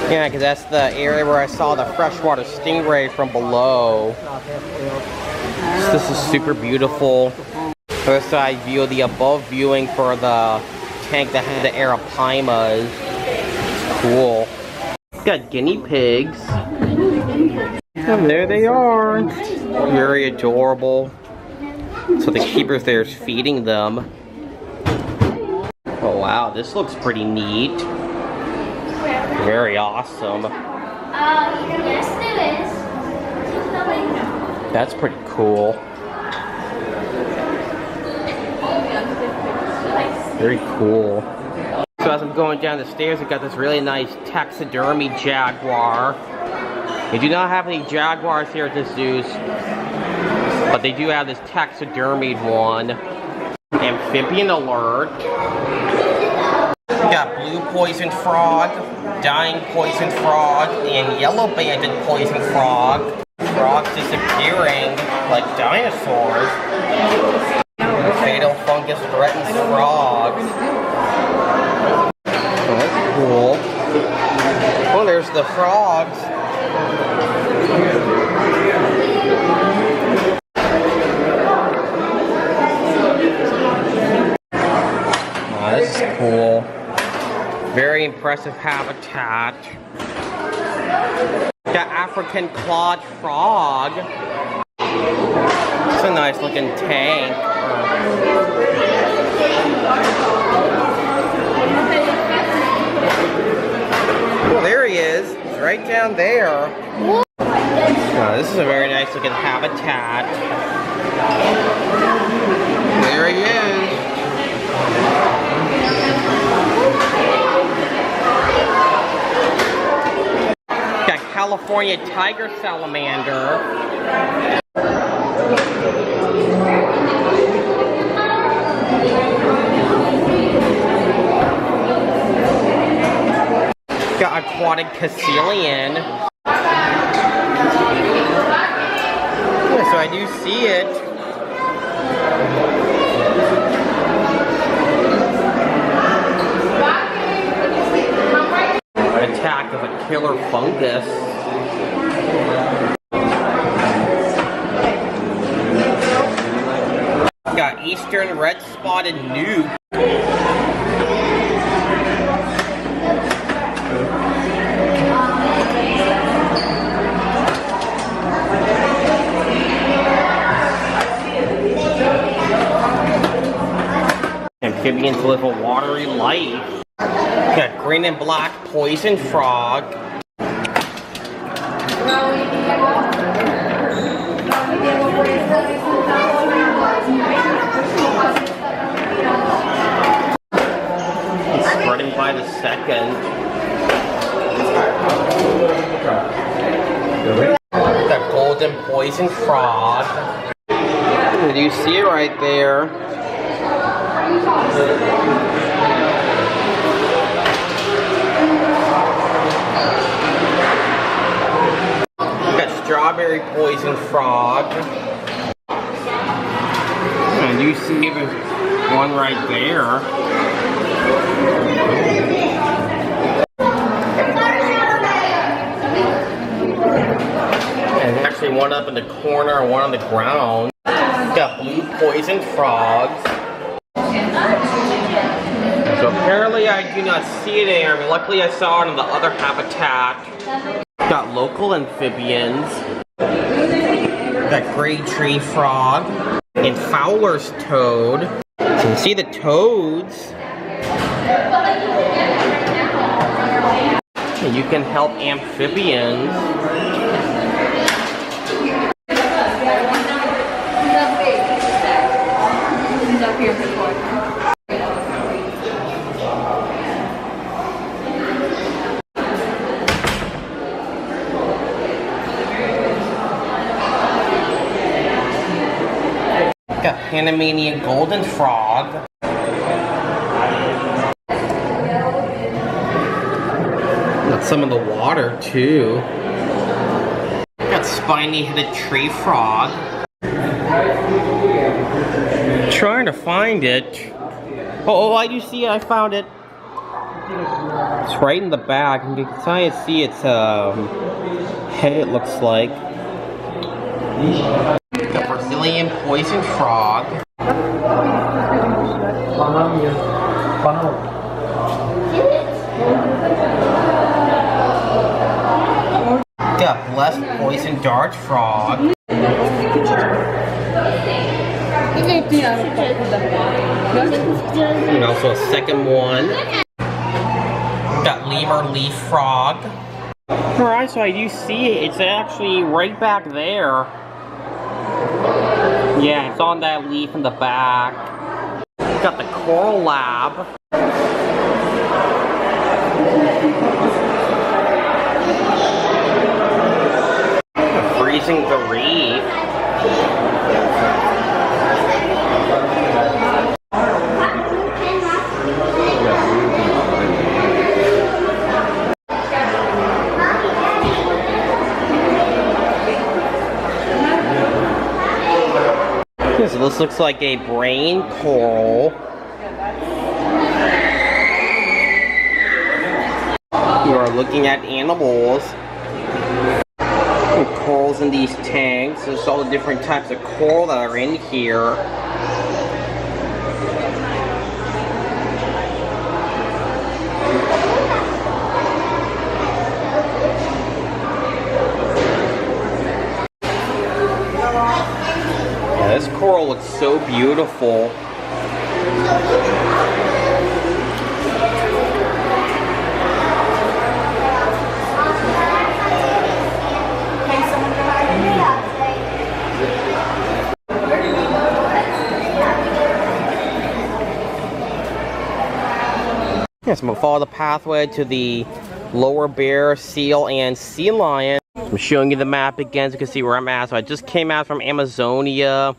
A: Yeah, because that's the area where I saw the freshwater stingray from below. This is super beautiful. Other side view, the above viewing for the tank that had the arapaimas. Cool. Got guinea pigs. And there they are. Very adorable. So the keeper's there is feeding them. Oh wow, this looks pretty neat. Very awesome.
C: Yes, there is.
A: That's pretty cool. Very cool. So as I'm going down the stairs, I got this really nice taxidermy jaguar. They do not have any jaguars here at the zoos, but they do have this taxidermied one. Amphibian alert. We got blue poison frog, dying poison frog, and yellow banded poison frog. Frogs disappearing like dinosaurs. Fatal fungus threatens frogs. Oh, that's cool. Oh, there's the frogs. Oh, this is cool. Very impressive habitat. Got African clawed frog. It's a nice looking tank. Oh, there he is. He's right down there. Oh, this is a very nice looking habitat. There he is. California tiger salamander. Got aquatic caecilian. Yeah, so I do see it. An attack of a killer fungus. Got eastern red-spotted newt. Amphibians live a watery life. Got green and black poison frog. It's spreading by the second. That golden poison frog. Do you see it right there? Got strawberry poison frog. you see there's one right there. And actually one up in the corner and one on the ground. Got blue poison frogs. So apparently I do not see it there. I mean, luckily I saw it in the other habitat. Got local amphibians. Got gray tree frog and Fowler's toad. So you see the toads. And you can help amphibians. Got Panamanian golden frog. Got some in the water too. Got spiny-headed tree frog. Trying to find it. Oh, I do see it. I found it. It's right in the back. You can kind of see its head, it looks like. The Brazilian poison frog. Got blessed poison dart frog. And also a second one. Got lemur leaf frog. Alright, so I do see it. It's actually right back there. Yeah, it's on that leaf in the back. Got the coral lab. Freezing the reef. So this looks like a brain coral. You are looking at animals. And corals in these tanks. There's all the different types of coral that are in here. This coral looks so beautiful. Yes, I'm gonna follow the pathway to the lower bear, seal, and sea lion. I'm showing you the map again so you can see where I'm at. So I just came out from Amazonia.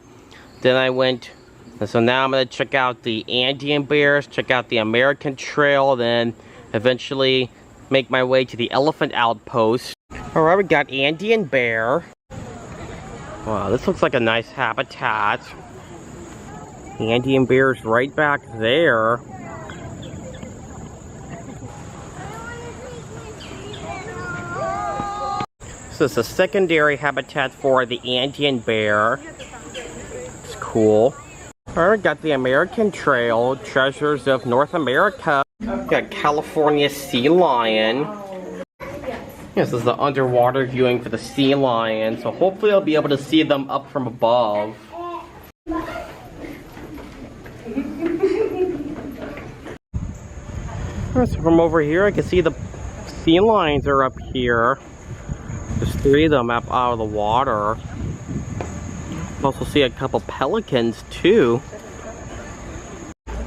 A: Then I went, and so now I'm going to check out the Andean bears, check out the American Trail, then eventually make my way to the elephant outpost. Alright, we got Andean bear. Wow, this looks like a nice habitat. The Andean bear is right back there. So it's a secondary habitat for the Andean bear. It's cool. Alright, got the American Trail, Treasures of North America. Got California sea lion. This is the underwater viewing for the sea lion, so hopefully I'll be able to see them up from above. So from over here I can see the sea lions are up here. There's 3 of them up out of the water. Also see a couple pelicans too.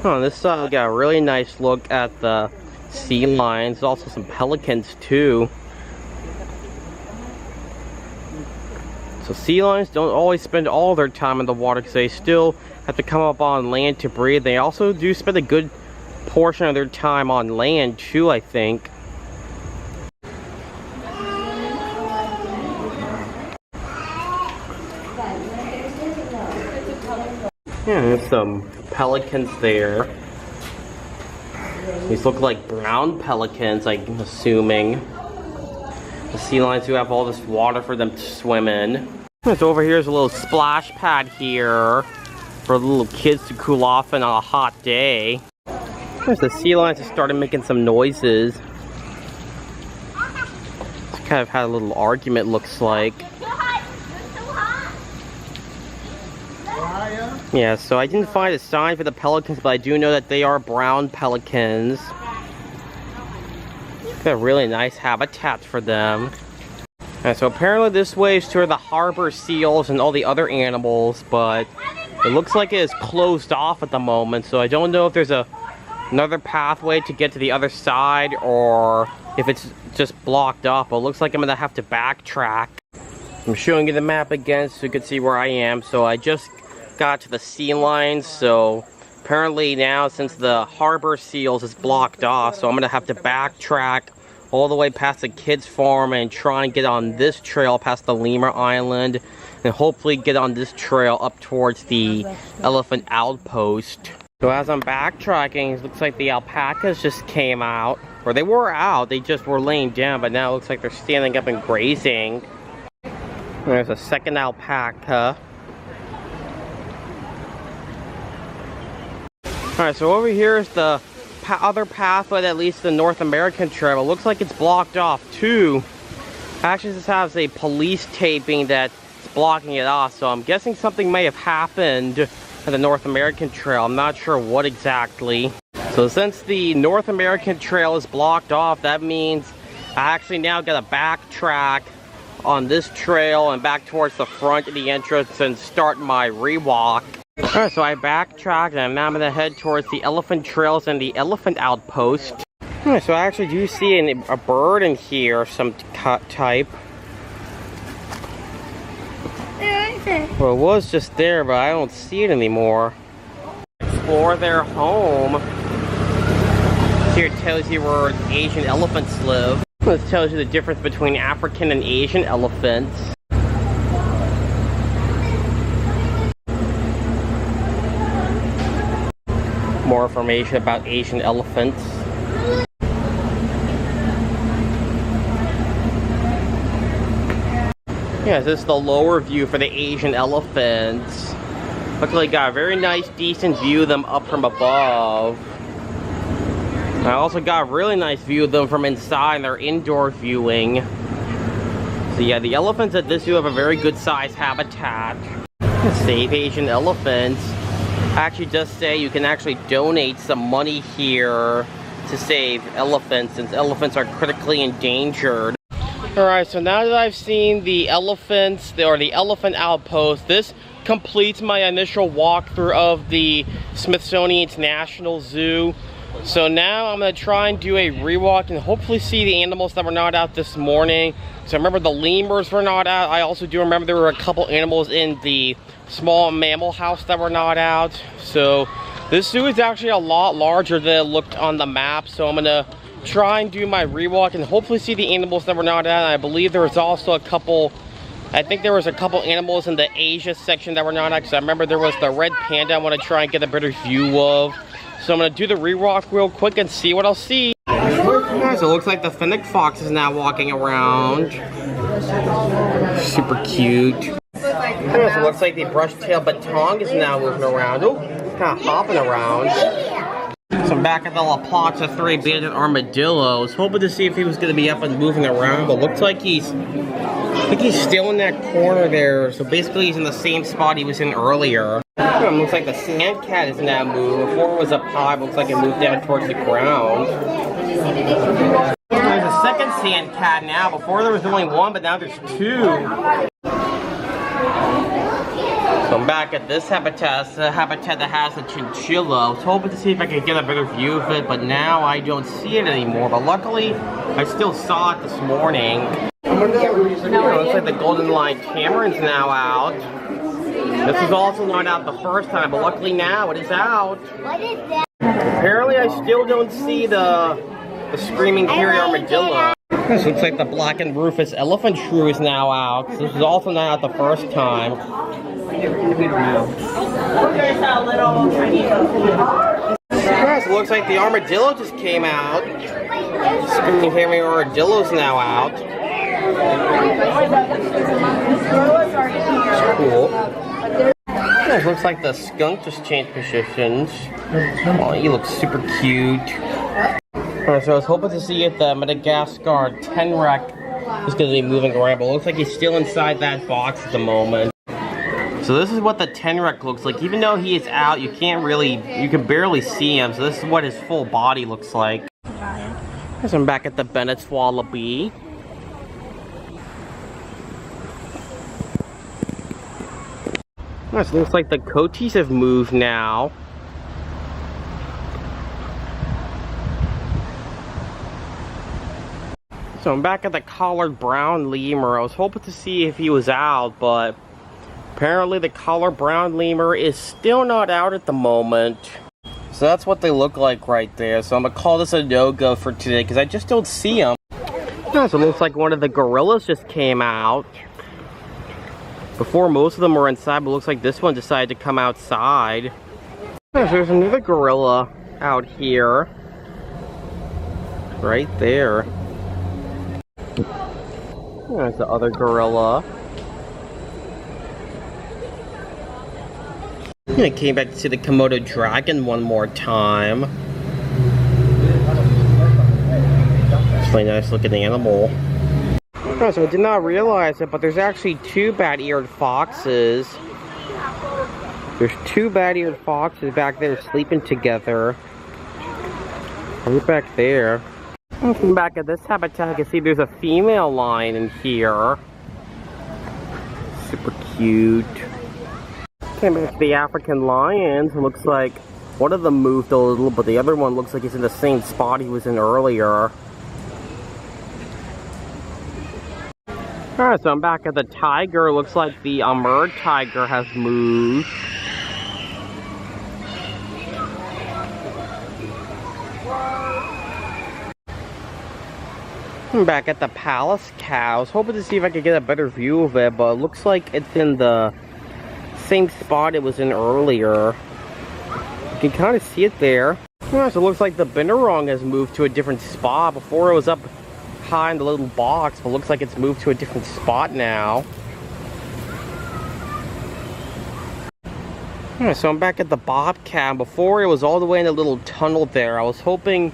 A: On this side, we got a really nice look at the sea lions. There's also some pelicans too. So sea lions don't always spend all their time in the water because they still have to come up on land to breathe. They also do spend a good portion of their time on land too, I think. Yeah, there's some pelicans there. These look like brown pelicans, I'm assuming. The sea lions do have all this water for them to swim in. So over here is a little splash pad here for the little kids to cool off on a hot day. There's the sea lions just started making some noises. Just kind of had a little argument, looks like. Yeah, so I didn't find a sign for the pelicans, but I do know that they are brown pelicans. Got a really nice habitat for them. And so apparently this way is to the harbor seals and all the other animals, but it looks like it is closed off at the moment, so I don't know if there's another pathway to get to the other side or if it's just blocked off. But it looks like I'm gonna have to backtrack. I'm showing you the map again so you can see where I am. So I just got to the sea lines, so apparently now since the harbor seals is blocked off, so I'm gonna have to backtrack all the way past the kids farm and try and get on this trail past the lemur island and hopefully get on this trail up towards the elephant outpost. So as I'm backtracking, it looks like the alpacas just came out, or they were out, they just were laying down, but now it looks like they're standing up and grazing. There's a second alpaca. Alright, so over here is the other pathway that leads to the North American trail. It looks like it's blocked off too. Actually, this has a police taping that's blocking it off, so I'm guessing something may have happened at the North American trail. I'm not sure what exactly. So since the North American trail is blocked off, that means I actually now gotta backtrack on this trail and back towards the front of the entrance and start my rewalk. Alright, so I backtracked and now I'm gonna head towards the elephant trails and the elephant outpost. Alright, so I actually do see a bird in here of some type. Well, it was just there, but I don't see it anymore. Explore their home. Here it tells you where Asian elephants live. This tells you the difference between African and Asian elephants. More information about Asian elephants. Yeah, this is the lower view for the Asian elephants. Luckily got a very nice, decent view of them up from above. I also got a really nice view of them from inside in their indoor viewing. So yeah, the elephants at this zoo have a very good sized habitat. Save Asian elephants. Actually does say you can actually donate some money here to save elephants, since elephants are critically endangered. Alright, so now that I've seen the elephants, or the elephant outpost, this completes my initial walkthrough of the Smithsonian National Zoo. So now I'm going to try and do a rewalk and hopefully see the animals that were not out this morning. So I remember the lemurs were not out. I also do remember there were a couple animals in the small mammal house that were not out. So this zoo is actually a lot larger than it looked on the map. So I'm going to try and do my rewalk and hopefully see the animals that were not out. I believe there was also a couple, I think there was a couple animals in the Asia section that were not out. Because I remember there was the red panda I want to try and get a better view of. So I'm going to do the rewalk real quick and see what I'll see. So it looks like the fennec fox is now walking around. Super cute. So it looks like the brush-tailed batong is now moving around. Oh, kind of hopping around. So I'm back at the La Plaza 3 banded armadillo. I was hoping to see if he was going to be up and moving around, but looks like I think he's still in that corner there. So basically he's in the same spot he was in earlier. Looks like the sand cat is now moved. Before it was up high, but looks like it moved down towards the ground. There's a second sand cat now. Before there was only one, but now there's two. So I'm back at this habitat. It's a habitat that has a chinchilla. I was hoping to see if I could get a better view of it, but now I don't see it anymore. But luckily, I still saw it this morning. Looks like the golden line tamarin's now out. This was also not out the first time, but luckily now it is out.
C: What is that?
A: Apparently I still don't see the screaming hairy armadillo. This looks like the black and rufous elephant shrew is now out. This was also not out the first time. Guys, it looks like the armadillo just came out. Screaming Hammy armadillo's now out. It's cool. Yeah, it looks like the skunk just changed positions. Oh, he looks super cute. So I was hoping to see if the Madagascar Tenrec is going to be moving around, but it looks like he's still inside that box at the moment. So this is what the Tenrec looks like. Even though he is out, you can barely see him. So this is what his full body looks like. So I'm back at the Bennett's Wallaby. So it looks like the coaties have moved now. So I'm back at the collared brown lemur. I was hoping to see if he was out, but apparently the collared brown lemur is still not out at the moment. So that's what they look like right there. So I'm gonna call this a no-go for today because I just don't see them. Yeah, so it looks like one of the gorillas just came out. Before most of them were inside, but it looks like this one decided to come outside. Yeah, so there's another gorilla out here. Right there. There's the other gorilla. I came back to see the Komodo dragon one more time. It's a really nice looking animal. Oh, so I did not realize it, but there's actually two bat-eared foxes. There's two bat-eared foxes back there sleeping together. Right back there. Looking back at this habitat, I can see there's a female lion in here. Super cute. Came back to the African lions. It looks like one of them moved a little, but the other one looks like he's in the same spot he was in earlier. Alright, so I'm back at the tiger. Looks like the Amur tiger has moved. I'm back at the Palace cow. I was hoping to see if I could get a better view of it, but it looks like it's in the same spot it was in earlier. You can kind of see it there. Yeah, so it looks like the Binturong has moved to a different spot. Before it was up high in the little box, but looks like it's moved to a different spot now. Yeah, so I'm back at the bobcat. Before it was all the way in a little tunnel there. I was hoping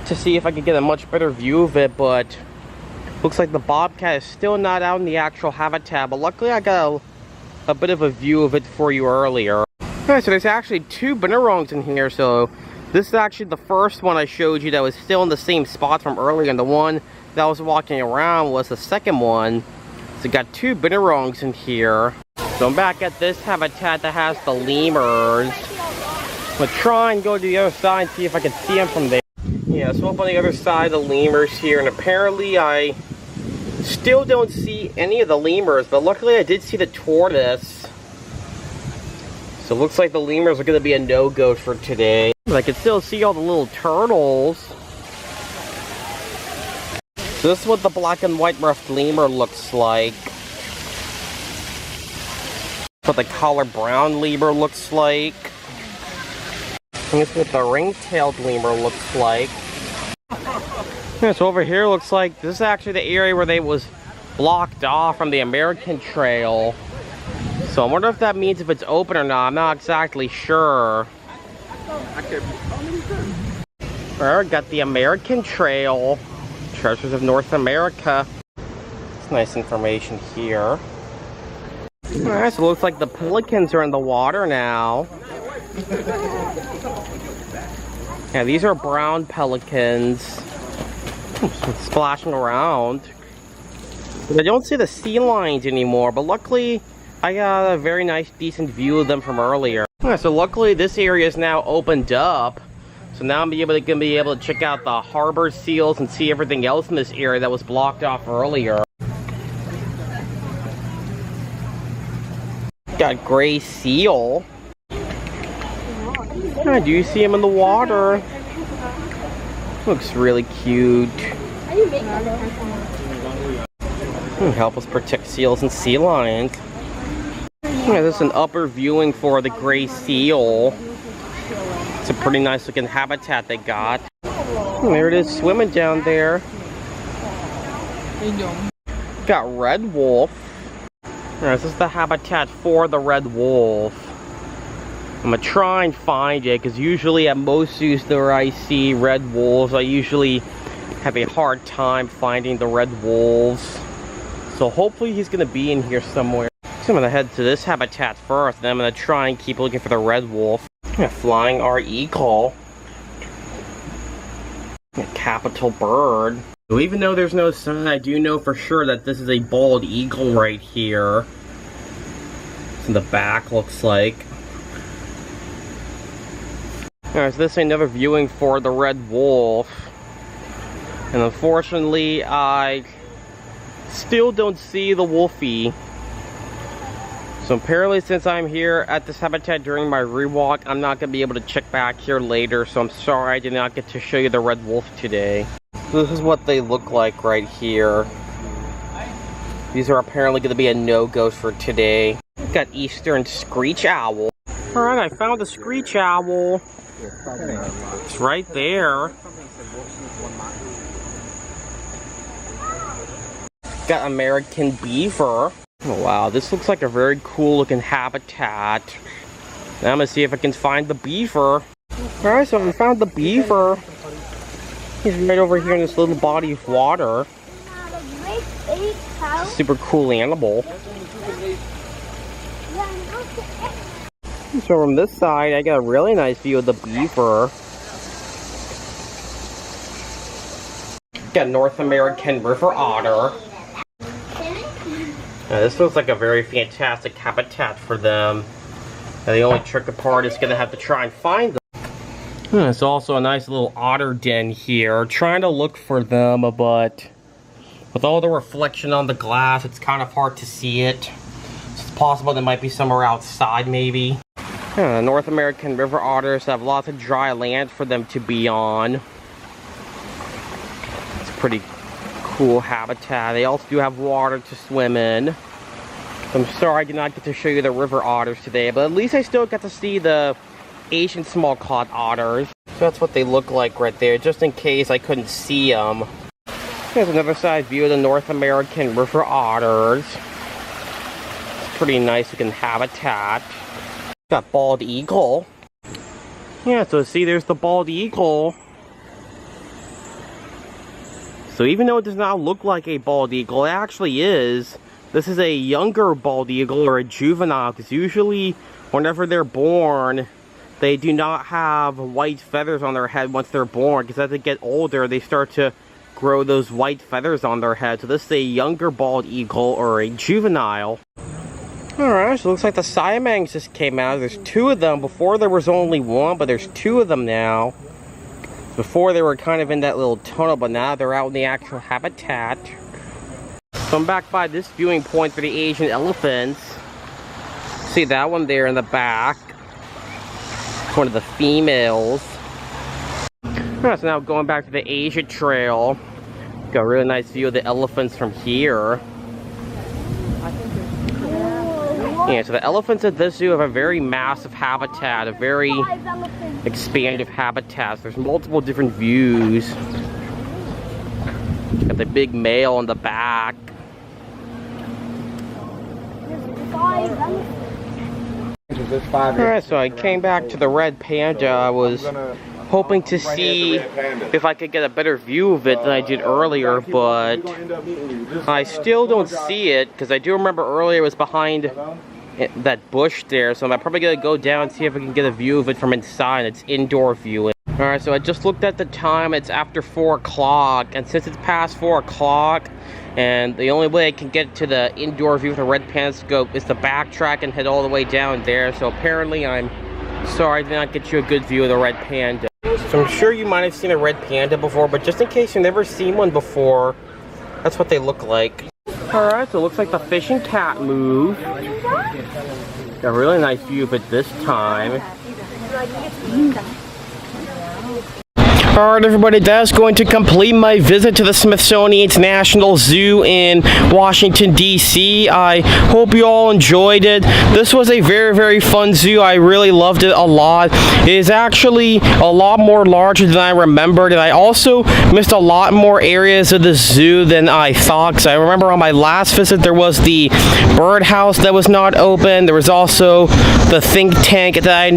A: to see if I could get a much better view of it, but looks like the bobcat is still not out in the actual habitat, but luckily I got a bit of a view of it for you earlier. Alright, so there's actually two Binturongs in here, so this is actually the first one I showed you that was still in the same spot from earlier, and the one that I was walking around was the second one. So got two Binturongs in here. So I'm back at this habitat that has the lemurs. I'm gonna try and go to the other side and see if I can see them from there. Yeah, so up on the other side of the lemurs here, and apparently I still don't see any of the lemurs, but luckily I did see the tortoise. So it looks like the lemurs are going to be a no-go for today. I can still see all the little turtles. So this is what the black and white ruffed lemur looks like. That's what the collar brown lemur looks like. And this is what the ring-tailed lemur looks like. Yeah, so over here looks like this is actually the area where they was blocked off from the American Trail. So I wonder if that means if it's open or not. I'm not exactly sure. Alright, got the American Trail. Treasures of North America. It's nice information here. Alright, so it looks like the pelicans are in the water now. Yeah, these are brown pelicans. Splashing around. I don't see the sea lions anymore, but luckily I got a very nice, decent view of them from earlier. Yeah, so luckily this area is now opened up. So now I'm gonna be able to check out the harbor seals and see everything else in this area that was blocked off earlier. Got gray seal. I do see him in the water. Looks really cute. Help us protect seals and sea lions. Yeah, this is an upper viewing for the gray seal. It's a pretty nice looking habitat they got. And there it is swimming down there. Got red wolf. Yeah, this is the habitat for the red wolf. I'm gonna try and find it because usually at most zoos where I see red wolves, I usually have a hard time finding the red wolves. So hopefully he's gonna be in here somewhere. So I'm gonna head to this habitat first, then I'm gonna try and keep looking for the red wolf. Yeah, flying our eagle. A capital bird. So even though there's no sun, I do know for sure that this is a bald eagle right here. It's in the back, looks like. Alright, so this is another viewing for the red wolf. And unfortunately, I still don't see the wolfie. So apparently since I'm here at this habitat during my rewalk, I'm not going to be able to check back here later. So I'm sorry I did not get to show you the red wolf today. So this is what they look like right here. These are apparently going to be a no-go for today. Got eastern screech owl. Alright, I found the screech owl. It's right there. Got American beaver. Oh, wow, this looks like a very cool looking habitat. Now I'm gonna see if I can find the beaver. Alright, so I found the beaver. He's right over here in this little body of water. Super cool animal. So from this side, I got a really nice view of the beaver. Got North American river otter. Now, this looks like a very fantastic habitat for them. Now, the only tricky part is going to have to try and find them. It's also a nice little otter den here. Trying to look for them, but with all the reflection on the glass, it's kind of hard to see it. It's possible they might be somewhere outside, maybe. North American river otters have lots of dry land for them to be on. It's a pretty cool habitat. They also do have water to swim in. I'm sorry I did not get to show you the river otters today, but at least I still got to see the Asian small-clawed otters. So that's what they look like right there, just in case I couldn't see them. Here's another side view of the North American river otters. It's a pretty nice looking habitat. Got bald eagle. Yeah, so see, there's the bald eagle. So even though it does not look like a bald eagle, it actually is. This is a younger bald eagle or a juvenile, because usually whenever they're born, they do not have white feathers on their head once they're born, because as they get older, they start to grow those white feathers on their head. So this is a younger bald eagle or a juvenile. Alright, so it looks like the Siamangs just came out. There's two of them. Before there was only one, but there's two of them now. Before they were kind of in that little tunnel, but now they're out in the actual habitat. So I'm back by this viewing point for the Asian elephants. See that one there in the back. It's one of the females. Alright, so now going back to the Asia Trail. Got a really nice view of the elephants from here. Yeah, so the elephants at this zoo have a very massive habitat, a very expansive habitat. There's multiple different views. Got the big male in the back. Alright, so I came back to the red panda. I was hoping to see if I could get a better view of it than I did earlier, but I still don't see it, because I do remember earlier it was behind that bush there, so I'm probably gonna go down and see if I can get a view of it from inside. It's indoor viewing. Alright, so I just looked at the time. It's after 4 o'clock, and since it's past 4 o'clock and the only way I can get to the indoor view with the red panda scope is to backtrack and head all the way down there. So apparently I'm sorry I did not get you a good view of the red panda. So I'm sure you might have seen a red panda before, but just in case you've never seen one before, that's what they look like. Alright, so it looks like the fishing cat moved. Got a really nice view of it this time. Alright everybody, that's going to complete my visit to the Smithsonian National Zoo in Washington, D.C. I hope you all enjoyed it. This was a very, very fun zoo. I really loved it a lot. It is actually a lot more larger than I remembered, and I also missed a lot more areas of the zoo than I thought. Because I remember on my last visit there was the birdhouse that was not open. There was also the think tank that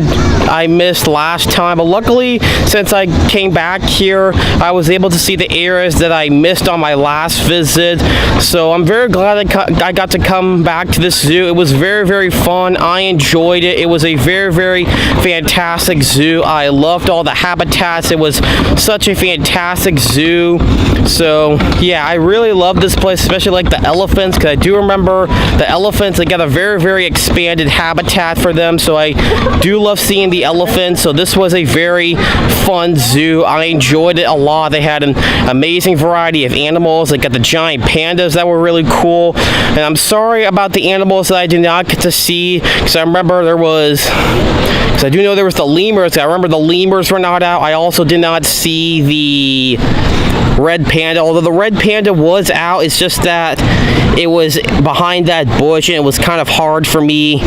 A: I missed last time. But luckily, since I came back here, I was able to see the areas that I missed on my last visit. So I'm very glad I got to come back to this zoo. It was very, very fun. I enjoyed it. It was a very, very fantastic zoo. I loved all the habitats. It was such a fantastic zoo. So yeah, I really love this place, especially like the elephants, because I do remember the elephants, they got a very, very expanded habitat for them. So I do love seeing the elephants. So this was a very fun zoo. I enjoyed it a lot. They had an amazing variety of animals. They got the giant pandas that were really cool. And I'm sorry about the animals that I did not get to see, because I remember there was, because I do know there was the lemurs. I remember the lemurs were not out. I also did not see the red panda, although the red panda was out. It's just that it was behind that bush and it was kind of hard for me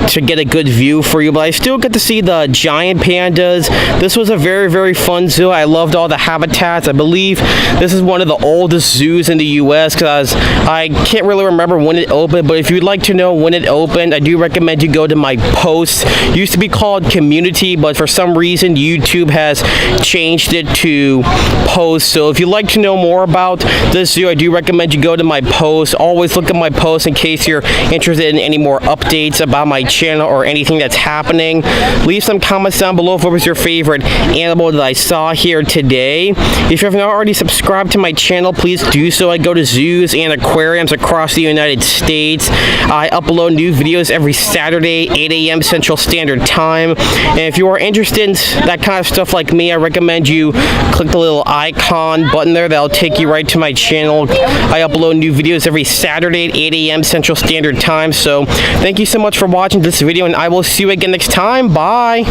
A: to get a good view for you, but I still get to see the giant pandas. This was a very, very fun zoo. I loved all the habitats. I believe this is one of the oldest zoos in the US, because I can't really remember when it opened, but if you'd like to know when it opened, I do recommend you go to my post. It used to be called Community, but for some reason YouTube has changed it to Post. So if you'd like to know more about this zoo, I do recommend you go to my post. Always look at my post in case you're interested in any more updates about my channel or anything that's happening. Leave some comments down below of what was your favorite animal that I saw here today. If you have not already subscribed to my channel, please do so. I go to zoos and aquariums across the United States. I upload new videos every Saturday, 8 a.m. Central Standard Time. And if you are interested in that kind of stuff like me, I recommend you click the little icon button there. That'll take you right to my channel. I upload new videos every Saturday at 8 a.m. Central Standard Time. So thank you so much for watching this video, and I will see you again next time. Bye.